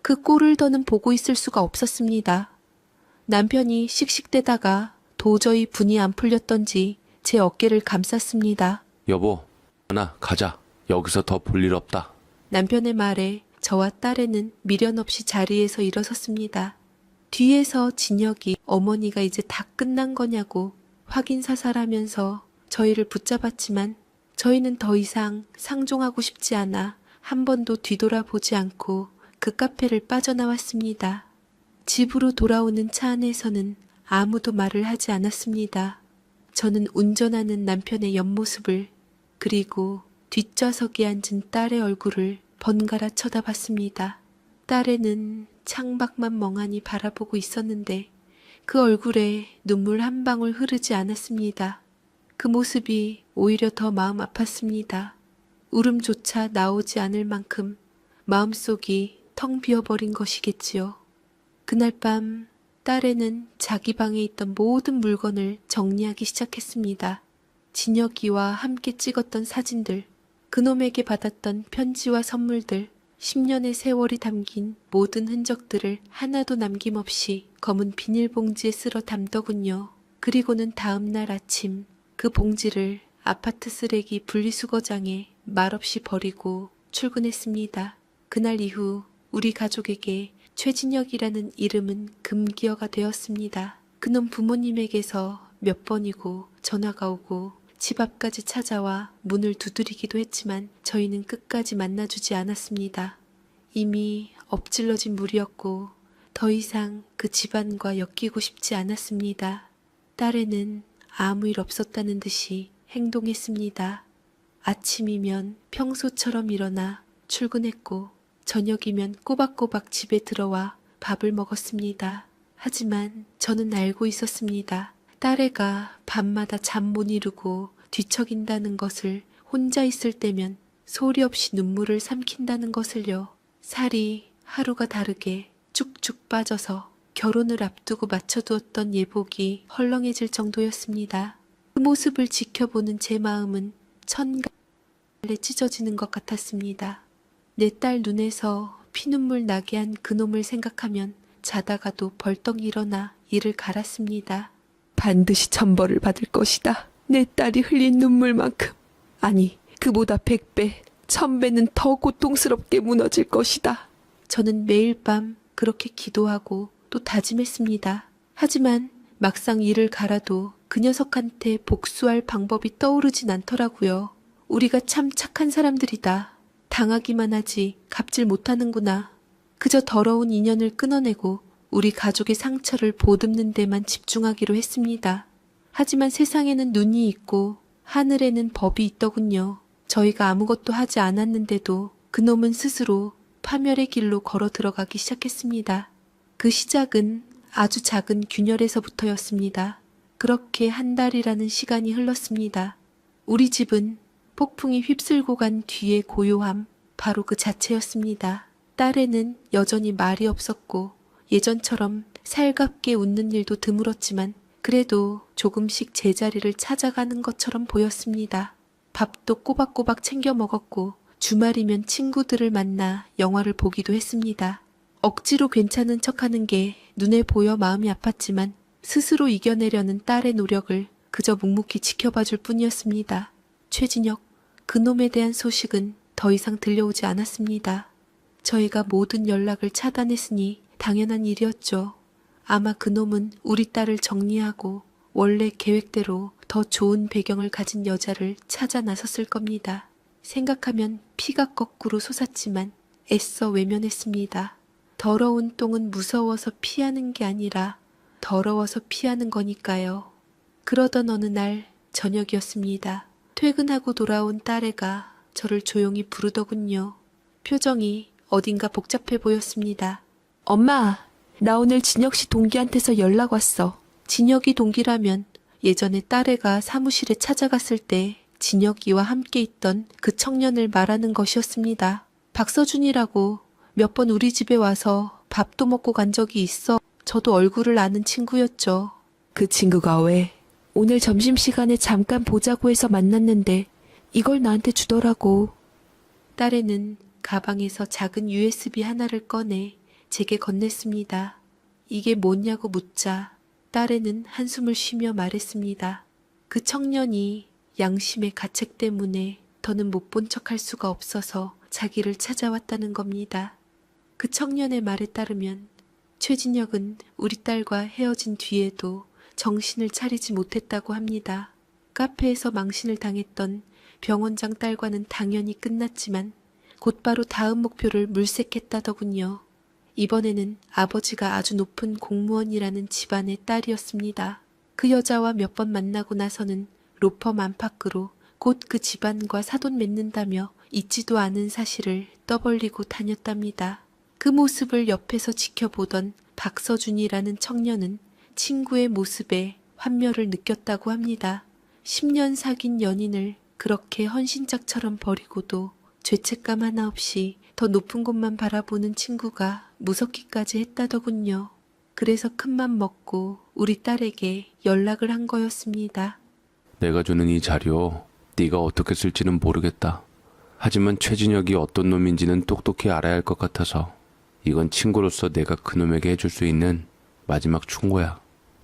그 꼴을 더는 보고 있을 수가 없었습니다. 남편이 씩씩대다가 도저히 분이 안 풀렸던지 제 어깨를 감쌌습니다. 여보, 하나 가자. 여기서 더 볼 일 없다. 남편의 말에 저와 딸애는 미련 없이 자리에서 일어섰습니다. 뒤에서 진혁이 어머니가 이제 다 끝난 거냐고 확인사살하면서 저희를 붙잡았지만 저희는 더 이상 상종하고 싶지 않아 한 번도 뒤돌아보지 않고 그 카페를 빠져나왔습니다. 집으로 돌아오는 차 안에서는 아무도 말을 하지 않았습니다. 저는 운전하는 남편의 옆모습을 그리고 뒷좌석에 앉은 딸의 얼굴을 번갈아 쳐다봤습니다. 딸애는 창밖만 멍하니 바라보고 있었는데 그 얼굴에 눈물 한 방울 흐르지 않았습니다. 그 모습이 오히려 더 마음 아팠습니다. 울음조차 나오지 않을 만큼 마음속이 텅 비어버린 것이겠지요. 그날 밤 딸애는 자기 방에 있던 모든 물건을 정리하기 시작했습니다. 진혁이와 함께 찍었던 사진들, 그놈에게 받았던 편지와 선물들, 10년의 세월이 담긴 모든 흔적들을 하나도 남김없이 검은 비닐봉지에 쓸어 담더군요. 그리고는 다음 날 아침 그 봉지를 아파트 쓰레기 분리수거장에 말없이 버리고 출근했습니다. 그날 이후 우리 가족에게 최진혁이라는 이름은 금기어가 되었습니다. 그놈 부모님에게서 몇 번이고 전화가 오고 집 앞까지 찾아와 문을 두드리기도 했지만 저희는 끝까지 만나주지 않았습니다. 이미 엎질러진 물이었고 더 이상 그 집안과 엮이고 싶지 않았습니다. 딸애는 아무 일 없었다는 듯이 행동했습니다. 아침이면 평소처럼 일어나 출근했고 저녁이면 꼬박꼬박 집에 들어와 밥을 먹었습니다. 하지만 저는 알고 있었습니다. 딸애가 밤마다 잠 못 이루고 뒤척인다는 것을, 혼자 있을 때면 소리 없이 눈물을 삼킨다는 것을요. 살이 하루가 다르게 쭉쭉 빠져서 결혼을 앞두고 맞춰두었던 예복이 헐렁해질 정도였습니다. 그 모습을 지켜보는 제 마음은 천갈래 찢어지는 것 같았습니다. 내 딸 눈에서 피눈물 나게 한 그놈을 생각하면 자다가도 벌떡 일어나 이를 갈았습니다. 반드시 천벌을 받을 것이다. 내 딸이 흘린 눈물만큼, 아니 그보다 100배, 1000배는 더 고통스럽게 무너질 것이다. 저는 매일 밤 그렇게 기도하고 또 다짐했습니다. 하지만 막상 이를 갈아도 그 녀석한테 복수할 방법이 떠오르진 않더라고요. 우리가 참 착한 사람들이다. 당하기만 하지 갚질 못하는구나. 그저 더러운 인연을 끊어내고 우리 가족의 상처를 보듬는 데만 집중하기로 했습니다. 하지만 세상에는 눈이 있고 하늘에는 법이 있더군요. 저희가 아무것도 하지 않았는데도 그놈은 스스로 파멸의 길로 걸어 들어가기 시작했습니다. 그 시작은 아주 작은 균열에서부터였습니다. 그렇게 한 달이라는 시간이 흘렀습니다. 우리 집은 폭풍이 휩쓸고 간 뒤의 고요함, 바로 그 자체였습니다. 딸에는 여전히 말이 없었고 예전처럼 살갑게 웃는 일도 드물었지만 그래도 조금씩 제자리를 찾아가는 것처럼 보였습니다. 밥도 꼬박꼬박 챙겨 먹었고 주말이면 친구들을 만나 영화를 보기도 했습니다. 억지로 괜찮은 척하는 게 눈에 보여 마음이 아팠지만 스스로 이겨내려는 딸의 노력을 그저 묵묵히 지켜봐줄 뿐이었습니다. 최진혁, 그놈에 대한 소식은 더 이상 들려오지 않았습니다. 저희가 모든 연락을 차단했으니 당연한 일이었죠. 아마 그놈은 우리 딸을 정리하고 원래 계획대로 더 좋은 배경을 가진 여자를 찾아 나섰을 겁니다. 생각하면 피가 거꾸로 솟았지만 애써 외면했습니다. 더러운 똥은 무서워서 피하는 게 아니라 더러워서 피하는 거니까요. 그러던 어느 날 저녁이었습니다. 퇴근하고 돌아온 딸애가 저를 조용히 부르더군요. 표정이 어딘가 복잡해 보였습니다. 엄마, 나 오늘 진혁 씨 동기한테서 연락 왔어. 진혁이 동기라면 예전에 딸애가 사무실에 찾아갔을 때 진혁이와 함께 있던 그 청년을 말하는 것이었습니다. 박서준이라고 몇 번 우리 집에 와서 밥도 먹고 간 적이 있어. 저도 얼굴을 아는 친구였죠. 그 친구가 왜? 오늘 점심시간에 잠깐 보자고 해서 만났는데 이걸 나한테 주더라고. 딸애는 가방에서 작은 USB 하나를 꺼내 제게 건넸습니다. 이게 뭐냐고 묻자 딸애는 한숨을 쉬며 말했습니다. 그 청년이 양심의 가책 때문에 더는 못 본 척할 수가 없어서 자기를 찾아왔다는 겁니다. 그 청년의 말에 따르면 최진혁은 우리 딸과 헤어진 뒤에도 정신을 차리지 못했다고 합니다. 카페에서 망신을 당했던 병원장 딸과는 당연히 끝났지만 곧바로 다음 목표를 물색했다더군요. 이번에는 아버지가 아주 높은 공무원이라는 집안의 딸이었습니다. 그 여자와 몇 번 만나고 나서는 로펌 안팎으로 곧 그 집안과 사돈 맺는다며 잊지도 않은 사실을 떠벌리고 다녔답니다. 그 모습을 옆에서 지켜보던 박서준이라는 청년은 친구의 모습에 환멸을 느꼈다고 합니다. 10년 사귄 연인을 그렇게 헌신짝처럼 버리고도 죄책감 하나 없이 더 높은 곳만 바라보는 친구가 무섭기까지 했다더군요. 그래서 큰맘 먹고 우리 딸에게 연락을 한 거였습니다. 내가 주는 이 자료 네가 어떻게 쓸지는 모르겠다. 하지만 최진혁이 어떤 놈인지는 똑똑히 알아야 할 것 같아서 이건 친구로서 내가 그놈에게 해줄 수 있는 마지막 충고야.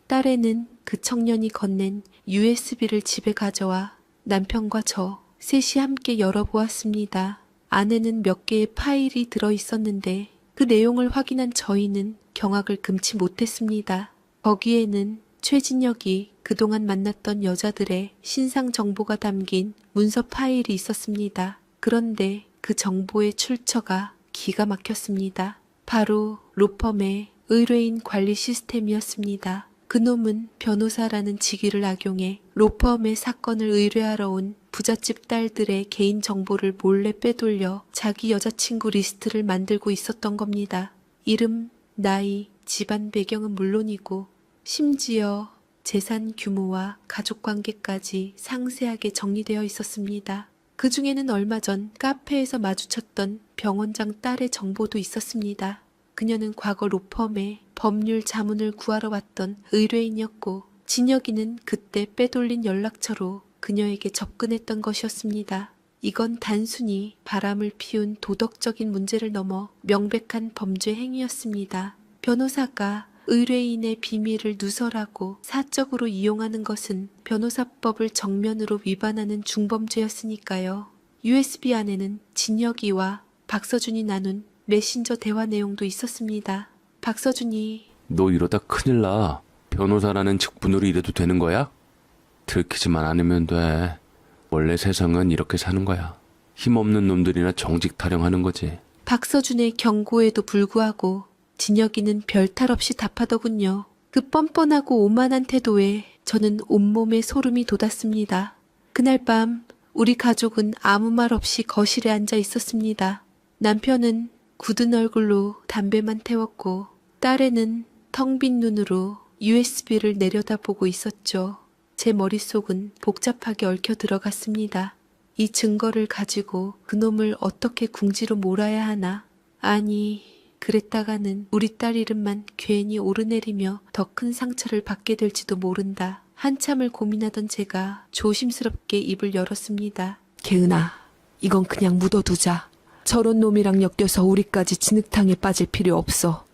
딸애는 그 청년이 건넨 USB를 집에 가져와 남편과 저 셋이 함께 열어보았습니다. 안에는 몇 개의 파일이 들어있었는데 그 내용을 확인한 저희는 경악을 금치 못했습니다. 거기에는 최진혁이 그동안 만났던 여자들의 신상 정보가 담긴 문서 파일이 있었습니다. 그런데 그 정보의 출처가 기가 막혔습니다. 바로 로펌의 의뢰인 관리 시스템이었습니다. 그놈은 변호사라는 직위를 악용해 로펌의 사건을 의뢰하러 온 부잣집 딸들의 개인 정보를 몰래 빼돌려 자기 여자친구 리스트를 만들고 있었던 겁니다. 이름, 나이, 집안 배경은 물론이고 심지어 재산 규모와 가족관계까지 상세하게 정리되어 있었습니다. 그 중에는 얼마 전 카페에서 마주쳤던 병원장 딸의 정보도 있었습니다. 그녀는 과거 로펌에 법률 자문을 구하러 왔던 의뢰인이었고 진혁이는 그때 빼돌린 연락처로 그녀에게 접근했던 것이었습니다. 이건 단순히 바람을 피운 도덕적인 문제를 넘어 명백한 범죄 행위였습니다. 변호사가 의뢰인의 비밀을 누설하고 사적으로 이용하는 것은 변호사법을 정면으로 위반하는 중범죄였으니까요. USB 안에는 진혁이와 박서준이 나눈 메신저 대화 내용도 있었습니다. 박서준이 너 이러다 큰일 나. 변호사라는 직분으로 일해도 되는 거야? 들키지만 않으면 돼. 원래 세상은 이렇게 사는 거야. 힘없는 놈들이나 정직 타령하는 거지. 박서준의 경고에도 불구하고 진혁이는 별탈 없이 답하더군요. 그 뻔뻔하고 오만한 태도에 저는 온몸에 소름이 돋았습니다. 그날 밤 우리 가족은 아무 말 없이 거실에 앉아 있었습니다. 남편은 굳은 얼굴로 담배만 태웠고 딸애는 텅 빈 눈으로 USB를 내려다보고 있었죠. 제 머릿속은 복잡하게 얽혀 들어갔습니다. 이 증거를 가지고 그놈을 어떻게 궁지로 몰아야 하나? 아니, 그랬다가는 우리 딸 이름만 괜히 오르내리며 더 큰 상처를 받게 될지도 모른다. 한참을 고민하던 제가 조심스럽게 입을 열었습니다. 개은아, 이건 그냥 묻어두자. 저런 놈이랑 엮여서 우리까지 진흙탕에 빠질 필요 없어.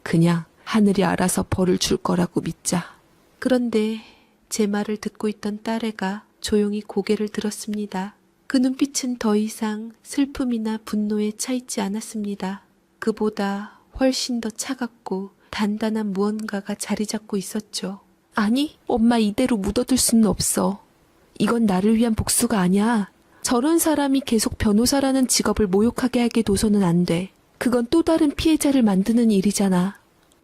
그냥 하늘이 알아서 벌을 줄 거라고 믿자. 그런데 제 말을 듣고 있던 딸애가 조용히 고개를 들었습니다. 그 눈빛은 더 이상 슬픔이나 분노에 차있지 않았습니다. 그보다 훨씬 더 차갑고 단단한 무언가가 자리 잡고 있었죠. 아니, 엄마 이대로 묻어둘 수는 없어. 이건 나를 위한 복수가 아니야. 저런 사람이 계속 변호사라는 직업을 모욕하게 하게 둬서는 안 돼. 그건 또 다른 피해자를 만드는 일이잖아.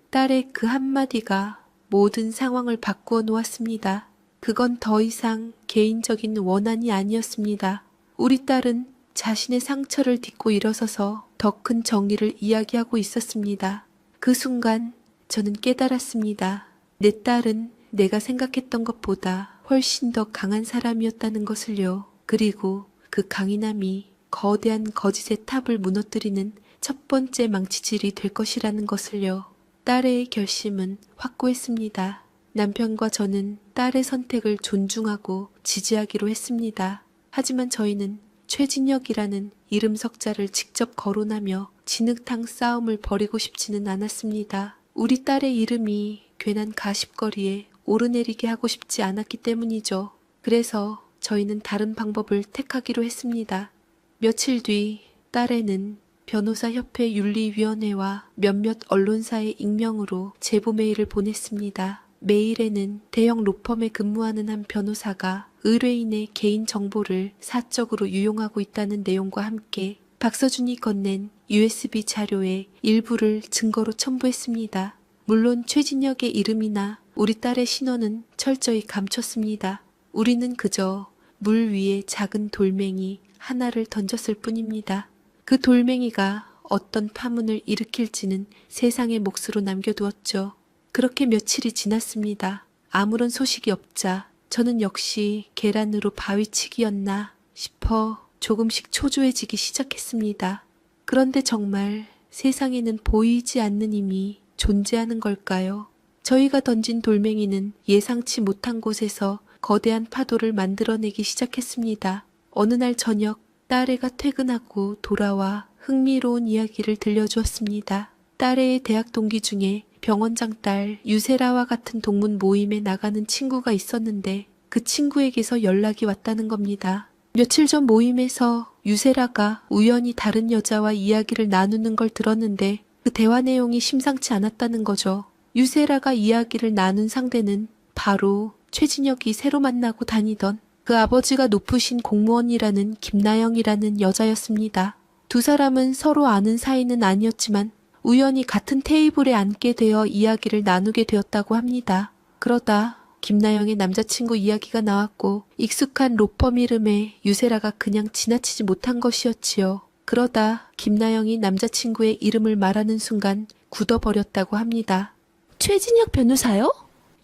딸의 그 한마디가 모든 상황을 바꾸어 놓았습니다. 그건 더 이상 개인적인 원한이 아니었습니다. 우리 딸은 자신의 상처를 딛고 일어서서 더 큰 정의를 이야기하고 있었습니다. 그 순간 저는 깨달았습니다. 내 딸은 내가 생각했던 것보다 훨씬 더 강한 사람이었다는 것을요. 그리고 그 강인함이 거대한 거짓의 탑을 무너뜨리는 첫 번째 망치질이 될 것이라는 것을요. 딸의 결심은 확고했습니다. 남편과 저는 딸의 선택을 존중하고 지지하기로 했습니다. 하지만 저희는 최진혁이라는 이름 석자를 직접 거론하며 진흙탕 싸움을 벌이고 싶지는 않았습니다. 우리 딸의 이름이 괜한 가십거리에 오르내리게 하고 싶지 않았기 때문이죠. 그래서 저희는 다른 방법을 택하기로 했습니다. 며칠 뒤 딸에는 변호사협회 윤리위원회와 몇몇 언론사의 익명으로 제보 메일을 보냈습니다. 메일에는 대형 로펌에 근무하는 한 변호사가 의뢰인의 개인 정보를 사적으로 유용하고 있다는 내용과 함께 박서준이 건넨 USB 자료의 일부를 증거로 첨부했습니다. 물론 최진혁의 이름이나 우리 딸의 신원은 철저히 감췄습니다. 우리는 그저 물 위에 작은 돌멩이 하나를 던졌을 뿐입니다. 그 돌멩이가 어떤 파문을 일으킬지는 세상의 몫으로 남겨두었죠. 그렇게 며칠이 지났습니다. 아무런 소식이 없자 저는 역시 계란으로 바위치기였나 싶어 조금씩 초조해지기 시작했습니다. 그런데 정말 세상에는 보이지 않는 힘이 존재하는 걸까요? 저희가 던진 돌멩이는 예상치 못한 곳에서 거대한 파도를 만들어내기 시작했습니다. 어느 날 저녁 딸애가 퇴근하고 돌아와 흥미로운 이야기를 들려주었습니다. 딸애의 대학 동기 중에 병원장 딸 유세라와 같은 동문 모임에 나가는 친구가 있었는데 그 친구에게서 연락이 왔다는 겁니다. 며칠 전 모임에서 유세라가 우연히 다른 여자와 이야기를 나누는 걸 들었는데 그 대화 내용이 심상치 않았다는 거죠. 유세라가 이야기를 나눈 상대는 바로 최진혁이 새로 만나고 다니던 그 아버지가 높으신 공무원이라는 김나영이라는 여자였습니다. 두 사람은 서로 아는 사이는 아니었지만 우연히 같은 테이블에 앉게 되어 이야기를 나누게 되었다고 합니다. 그러다 김나영의 남자친구 이야기가 나왔고 익숙한 로펌 이름에 유세라가 그냥 지나치지 못한 것이었지요. 그러다 김나영이 남자친구의 이름을 말하는 순간 굳어버렸다고 합니다. 최진혁 변호사요?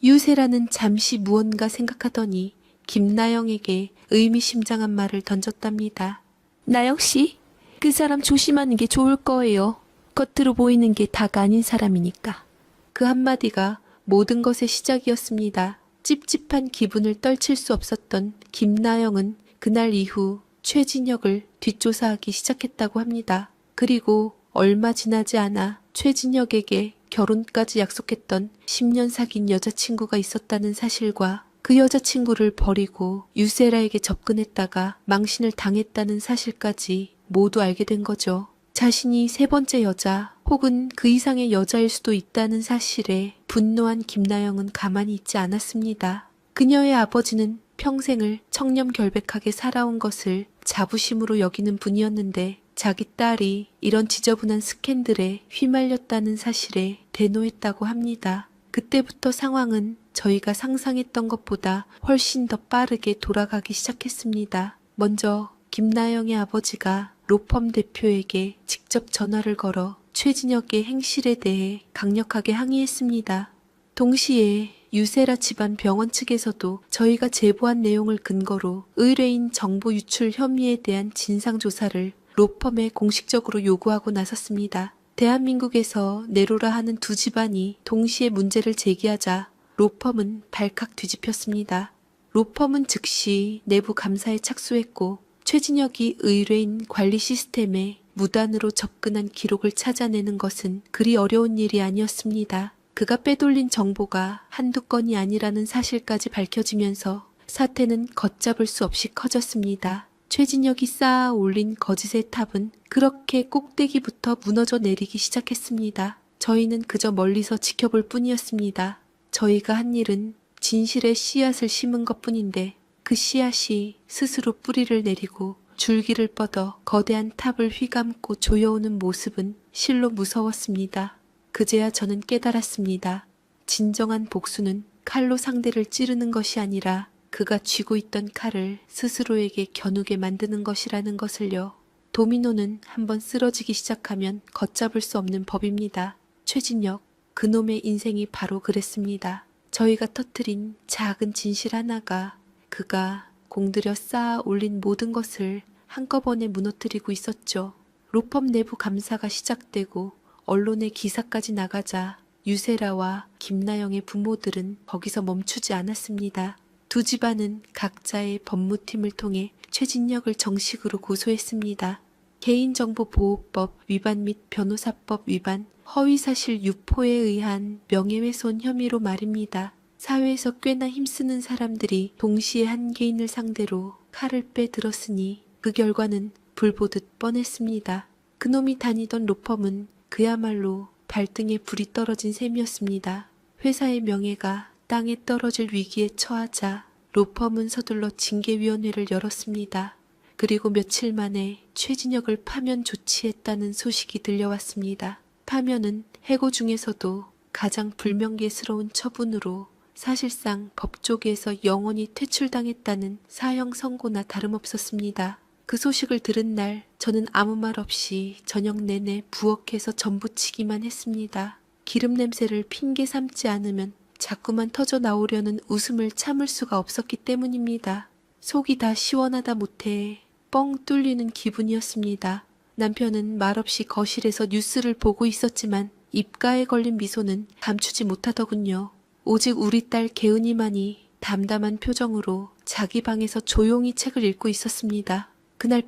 유세라는 잠시 무언가 생각하더니 김나영에게 의미심장한 말을 던졌답니다. 나영 씨, 그 사람 조심하는 게 좋을 거예요. 겉으로 보이는 게 다가 아닌 사람이니까. 그 한마디가 모든 것의 시작이었습니다. 찝찝한 기분을 떨칠 수 없었던 김나영은 그날 이후 최진혁을 뒷조사하기 시작했다고 합니다. 그리고 얼마 지나지 않아 최진혁에게 결혼까지 약속했던 10년 사귄 여자친구가 있었다는 사실과 그 여자친구를 버리고 유세라에게 접근했다가 망신을 당했다는 사실까지 모두 알게 된 거죠. 자신이 세 번째 여자 혹은 그 이상의 여자일 수도 있다는 사실에 분노한 김나영은 가만히 있지 않았습니다. 그녀의 아버지는 평생을 청렴결백하게 살아온 것을 자부심으로 여기는 분이었는데 자기 딸이 이런 지저분한 스캔들에 휘말렸다는 사실에 대노했다고 합니다. 그때부터 상황은 저희가 상상했던 것보다 훨씬 더 빠르게 돌아가기 시작했습니다. 먼저 김나영의 아버지가 로펌 대표에게 직접 전화를 걸어 최진혁의 행실에 대해 강력하게 항의했습니다. 동시에 유세라 집안 병원 측에서도 저희가 제보한 내용을 근거로 의뢰인 정보 유출 혐의에 대한 진상조사를 로펌에 공식적으로 요구하고 나섰습니다. 대한민국에서 내로라 하는 두 집안이 동시에 문제를 제기하자 로펌은 발칵 뒤집혔습니다. 로펌은 즉시 내부 감사에 착수했고 최진혁이 의뢰인 관리 시스템에 무단으로 접근한 기록을 찾아내는 것은 그리 어려운 일이 아니었습니다. 그가 빼돌린 정보가 한두 건이 아니라는 사실까지 밝혀지면서 사태는 걷잡을 수 없이 커졌습니다. 최진혁이 쌓아 올린 거짓의 탑은 그렇게 꼭대기부터 무너져 내리기 시작했습니다. 저희는 그저 멀리서 지켜볼 뿐이었습니다. 저희가 한 일은 진실의 씨앗을 심은 것뿐인데 그 씨앗이 스스로 뿌리를 내리고 줄기를 뻗어 거대한 탑을 휘감고 조여오는 모습은 실로 무서웠습니다. 그제야 저는 깨달았습니다. 진정한 복수는 칼로 상대를 찌르는 것이 아니라 그가 쥐고 있던 칼을 스스로에게 겨누게 만드는 것이라는 것을요. 도미노는 한번 쓰러지기 시작하면 걷잡을 수 없는 법입니다. 최진혁, 그놈의 인생이 바로 그랬습니다. 저희가 터뜨린 작은 진실 하나가 그가 공들여 쌓아 올린 모든 것을 한꺼번에 무너뜨리고 있었죠. 로펌 내부 감사가 시작되고 언론의 기사까지 나가자 유세라와 김나영의 부모들은 거기서 멈추지 않았습니다. 두 집안은 각자의 법무팀을 통해 최진혁을 정식으로 고소했습니다. 개인정보보호법 위반 및 변호사법 위반, 허위사실 유포에 의한 명예훼손 혐의로 말입니다. 사회에서 꽤나 힘쓰는 사람들이 동시에 한 개인을 상대로 칼을 빼들었으니 그 결과는 불보듯 뻔했습니다. 그놈이 다니던 로펌은 그야말로 발등에 불이 떨어진 셈이었습니다. 회사의 명예가 땅에 떨어질 위기에 처하자 로펌은 서둘러 징계위원회를 열었습니다. 그리고 며칠 만에 최진혁을 파면 조치했다는 소식이 들려왔습니다. 파면은 해고 중에서도 가장 불명예스러운 처분으로 사실상 법조계에서 영원히 퇴출당했다는 사형 선고나 다름없었습니다. 그 소식을 들은 날 저는 아무 말 없이 저녁 내내 부엌에서 전부치기만 했습니다. 기름 냄새를 핑계 삼지 않으면 자꾸만 터져 나오려는 웃음을 참을 수가 없었기 때문입니다. 속이 다 시원하다 못해 뻥 뚫리는 기분이었습니다. 남편은 말없이 거실에서 뉴스를 보고 있었지만 입가에 걸린 미소는 감추지 못하더군요. 오직 우리 딸 개은이만이 담담한 표정으로 자기 방에서 조용히 책을 읽고 있었습니다. 그날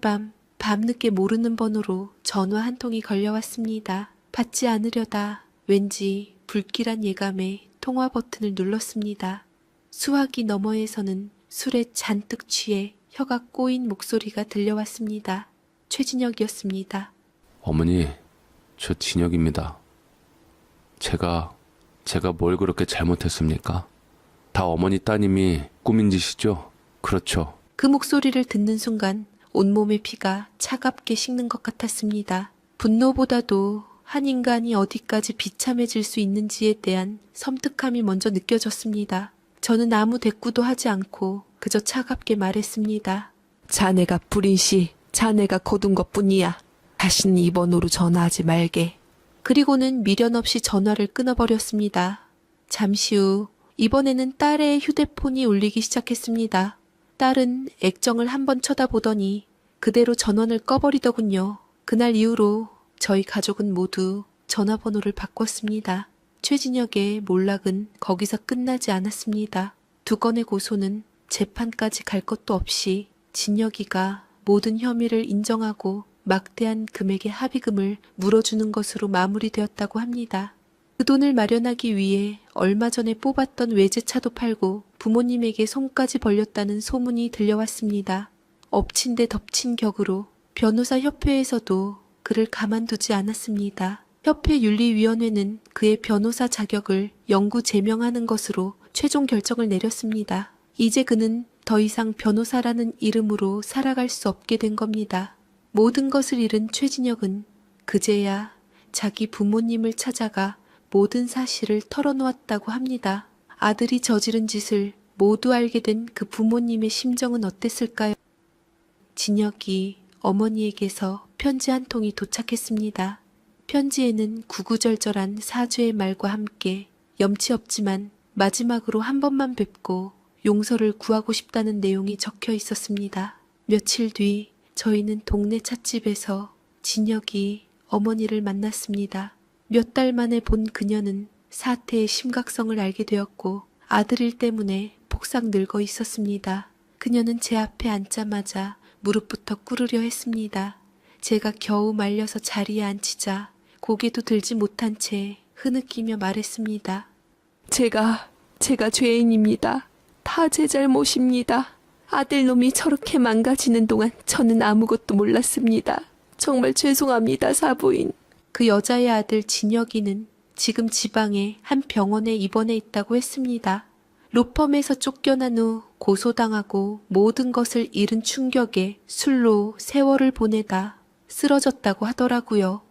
밤늦게 모르는 번호로 전화 한 통이 걸려왔습니다. 받지 않으려다 왠지 불길한 예감에 통화 버튼을 눌렀습니다. 수화기 너머에서는 술에 잔뜩 취해 혀가 꼬인 목소리가 들려왔습니다. 최진혁이었습니다. 어머니, 저 진혁입니다. 제가 뭘 그렇게 잘못했습니까? 다 어머니 따님이 꾸민 짓이죠? 그렇죠. 그 목소리를 듣는 순간 온몸의 피가 차갑게 식는 것 같았습니다. 분노보다도 한 인간이 어디까지 비참해질 수 있는지에 대한 섬뜩함이 먼저 느껴졌습니다. 저는 아무 대꾸도 하지 않고 그저 차갑게 말했습니다. 자네가 부린 씨, 자네가 거둔 것뿐이야. 다시는 이 번호로 전화하지 말게. 그리고는 미련 없이 전화를 끊어버렸습니다. 잠시 후 이번에는 딸의 휴대폰이 울리기 시작했습니다. 딸은 액정을 한번 쳐다보더니 그대로 전원을 꺼버리더군요. 그날 이후로 저희 가족은 모두 전화번호를 바꿨습니다. 최진혁의 몰락은 거기서 끝나지 않았습니다. 두 건의 고소는 재판까지 갈 것도 없이 진혁이가 모든 혐의를 인정하고 막대한 금액의 합의금을 물어주는 것으로 마무리되었다고 합니다. 그 돈을 마련하기 위해 얼마 전에 뽑았던 외제차도 팔고 부모님에게 손까지 벌렸다는 소문이 들려왔습니다. 엎친 데 덮친 격으로 변호사 협회에서도 그를 가만두지 않았습니다. 협회 윤리위원회는 그의 변호사 자격을 영구 제명하는 것으로 최종 결정을 내렸습니다. 이제 그는 더 이상 변호사라는 이름으로 살아갈 수 없게 된 겁니다. 모든 것을 잃은 최진혁은 그제야 자기 부모님을 찾아가 모든 사실을 털어놓았다고 합니다. 아들이 저지른 짓을 모두 알게 된 그 부모님의 심정은 어땠을까요? 진혁이 어머니에게서 편지 한 통이 도착했습니다. 편지에는 구구절절한 사죄의 말과 함께 염치 없지만 마지막으로 한 번만 뵙고 용서를 구하고 싶다는 내용이 적혀 있었습니다. 며칠 뒤 저희는 동네 찻집에서 진혁이 어머니를 만났습니다. 몇 달 만에 본 그녀는 사태의 심각성을 알게 되었고 아들 일 때문에 폭삭 늙어 있었습니다. 그녀는 제 앞에 앉자마자 무릎부터 꿇으려 했습니다. 제가 겨우 말려서 자리에 앉히자 고개도 들지 못한 채 흐느끼며 말했습니다. 제가 죄인입니다. 다 제 잘못입니다. 아들놈이 저렇게 망가지는 동안 저는 아무것도 몰랐습니다. 정말 죄송합니다, 사부인. 그 여자의 아들 진혁이는 지금 지방의 한 병원에 입원해 있다고 했습니다. 로펌에서 쫓겨난 후 고소당하고 모든 것을 잃은 충격에 술로 세월을 보내다 쓰러졌다고 하더라고요.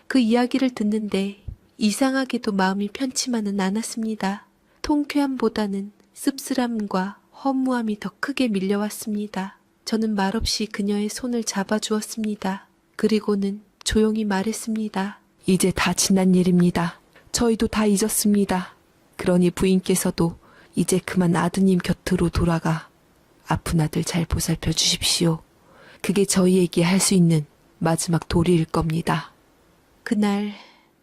그 이야기를 듣는데 이상하게도 마음이 편치만은 않았습니다. 통쾌함보다는 씁쓸함과 허무함이 더 크게 밀려왔습니다. 저는 말없이 그녀의 손을 잡아주었습니다. 그리고는 조용히 말했습니다. 이제 다 지난 일입니다. 저희도 다 잊었습니다. 그러니 부인께서도 이제 그만 아드님 곁으로 돌아가 아픈 아들 잘 보살펴 주십시오. 그게 저희에게 할 수 있는 마지막 도리일 겁니다. 그날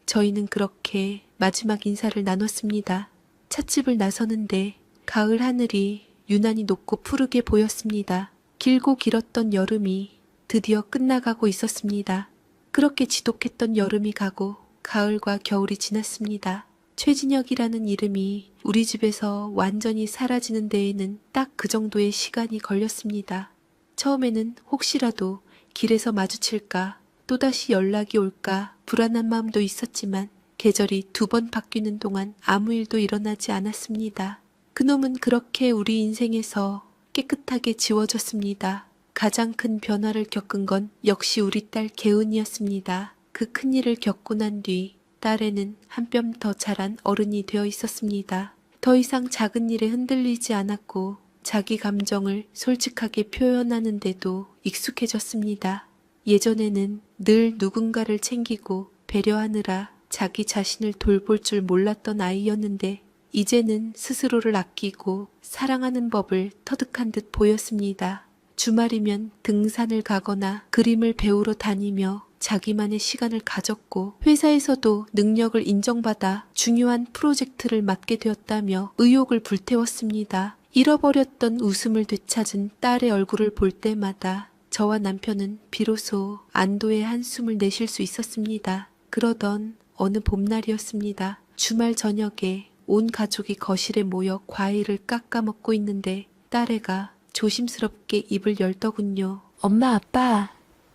저희는 그렇게 마지막 인사를 나눴습니다. 찻집을 나서는데 가을 하늘이 유난히 높고 푸르게 보였습니다. 길고 길었던 여름이 드디어 끝나가고 있었습니다. 그렇게 지독했던 여름이 가고 가을과 겨울이 지났습니다. 최진혁이라는 이름이 우리 집에서 완전히 사라지는 데에는 딱 그 정도의 시간이 걸렸습니다. 처음에는 혹시라도 길에서 마주칠까, 또다시 연락이 올까 불안한 마음도 있었지만 계절이 2번 바뀌는 동안 아무 일도 일어나지 않았습니다. 그놈은 그렇게 우리 인생에서 깨끗하게 지워졌습니다. 가장 큰 변화를 겪은 건 역시 우리 딸 개은이었습니다. 그 큰일을 겪고 난 뒤 딸에는 한 뼘 더 자란 어른이 되어 있었습니다. 더 이상 작은 일에 흔들리지 않았고 자기 감정을 솔직하게 표현하는데도 익숙해졌습니다. 예전에는 늘 누군가를 챙기고 배려하느라 자기 자신을 돌볼 줄 몰랐던 아이였는데 이제는 스스로를 아끼고 사랑하는 법을 터득한 듯 보였습니다. 주말이면 등산을 가거나 그림을 배우러 다니며 자기만의 시간을 가졌고 회사에서도 능력을 인정받아 중요한 프로젝트를 맡게 되었다며 의욕을 불태웠습니다. 잃어버렸던 웃음을 되찾은 딸의 얼굴을 볼 때마다 저와 남편은 비로소 안도의 한숨을 내쉴 수 있었습니다. 그러던 어느 봄날이었습니다. 주말 저녁에 온 가족이 거실에 모여 과일을 깎아 먹고 있는데 딸애가 조심스럽게 입을 열더군요. 엄마, 아빠,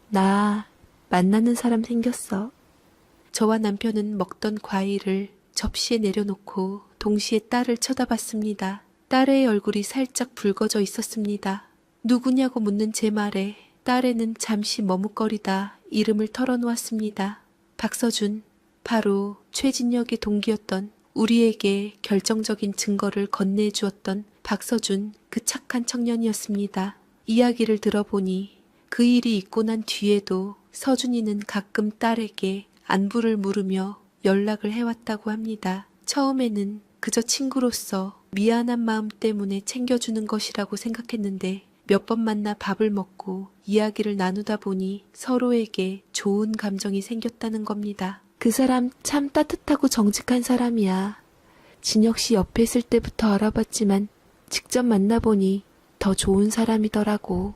나 만나는 사람 생겼어. 저와 남편은 먹던 과일을 접시에 내려놓고 동시에 딸을 쳐다봤습니다. 딸의 얼굴이 살짝 붉어져 있었습니다. 누구냐고 묻는 제 말에 딸애는 잠시 머뭇거리다 이름을 털어놓았습니다. 박서준, 바로 최진혁의 동기였던, 우리에게 결정적인 증거를 건네주었던 박서준, 그 착한 청년이었습니다. 이야기를 들어보니 그 일이 있고 난 뒤에도 서준이는 가끔 딸에게 안부를 물으며 연락을 해왔다고 합니다. 처음에는 그저 친구로서 미안한 마음 때문에 챙겨주는 것이라고 생각했는데 몇 번 만나 밥을 먹고 이야기를 나누다 보니 서로에게 좋은 감정이 생겼다는 겁니다. 그 사람 참 따뜻하고 정직한 사람이야. 진혁 씨 옆에 있을 때부터 알아봤지만 직접 만나보니 더 좋은 사람이더라고.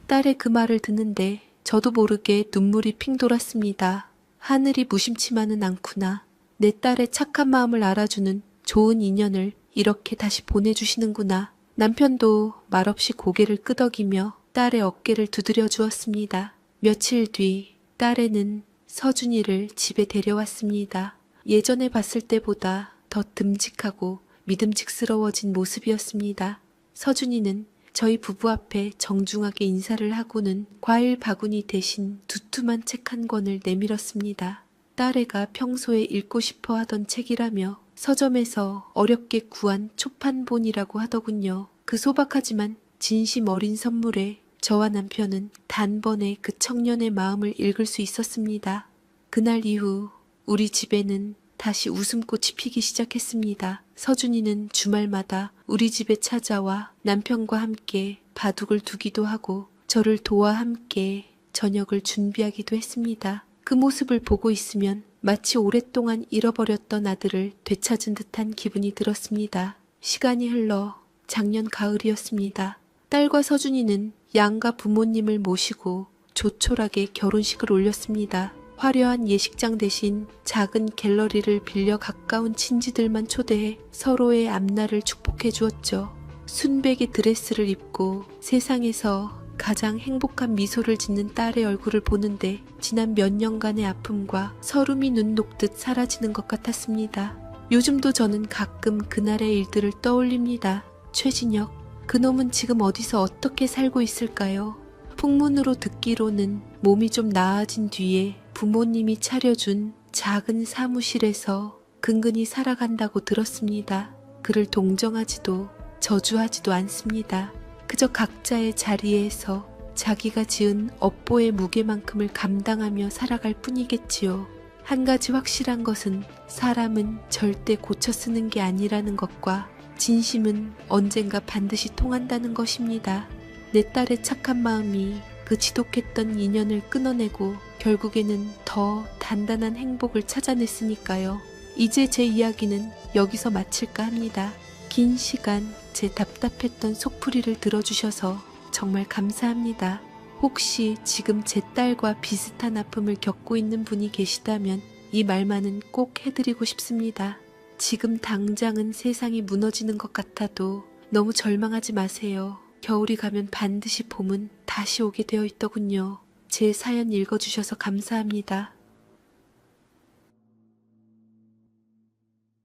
딸의 그 말을 듣는데 저도 모르게 눈물이 핑 돌았습니다. 하늘이 무심치만은 않구나. 내 딸의 착한 마음을 알아주는 좋은 인연을 이렇게 다시 보내주시는구나. 남편도 말없이 고개를 끄덕이며 딸의 어깨를 두드려 주었습니다. 며칠 뒤 딸애는 서준이를 집에 데려왔습니다. 예전에 봤을 때보다 더 듬직하고 믿음직스러워진 모습이었습니다. 서준이는 저희 부부 앞에 정중하게 인사를 하고는 과일 바구니 대신 두툼한 책 한 권을 내밀었습니다. 딸애가 평소에 읽고 싶어 하던 책이라며 서점에서 어렵게 구한 초판본이라고 하더군요. 그 소박하지만 진심 어린 선물에 저와 남편은 단번에 그 청년의 마음을 읽을 수 있었습니다. 그날 이후 우리 집에는 다시 웃음꽃이 피기 시작했습니다. 서준이는 주말마다 우리 집에 찾아와 남편과 함께 바둑을 두기도 하고 저를 도와 함께 저녁을 준비하기도 했습니다. 그 모습을 보고 있으면 마치 오랫동안 잃어버렸던 아들을 되찾은 듯한 기분이 들었습니다. 시간이 흘러 작년 가을이었습니다. 딸과 서준이는 양가 부모님을 모시고 조촐하게 결혼식을 올렸습니다. 화려한 예식장 대신 작은 갤러리를 빌려 가까운 친지들만 초대해 서로의 앞날을 축복해 주었죠. 순백의 드레스를 입고 세상에서 가장 행복한 미소를 짓는 딸의 얼굴을 보는데 지난 몇 년간의 아픔과 서름이 눈 녹듯 사라지는 것 같았습니다. 요즘도 저는 가끔 그날의 일들을 떠올립니다. 최진혁, 그놈은 지금 어디서 어떻게 살고 있을까요? 풍문으로 듣기로는 몸이 좀 나아진 뒤에 부모님이 차려준 작은 사무실에서 근근히 살아간다고 들었습니다. 그를 동정하지도 저주하지도 않습니다. 그저 각자의 자리에서 자기가 지은 업보의 무게만큼을 감당하며 살아갈 뿐이겠지요. 한 가지 확실한 것은 사람은 절대 고쳐 쓰는 게 아니라는 것과 진심은 언젠가 반드시 통한다는 것입니다. 내 딸의 착한 마음이 그 지독했던 인연을 끊어내고 결국에는 더 단단한 행복을 찾아냈으니까요. 이제 제 이야기는 여기서 마칠까 합니다. 긴 시간 제 답답했던 속풀이를 들어주셔서 정말 감사합니다. 혹시 지금 제 딸과 비슷한 아픔을 겪고 있는 분이 계시다면 이 말만은 꼭 해드리고 싶습니다. 지금 당장은 세상이 무너지는 것 같아도 너무 절망하지 마세요. 겨울이 가면 반드시 봄은 다시 오게 되어 있더군요. 제 사연 읽어주셔서 감사합니다.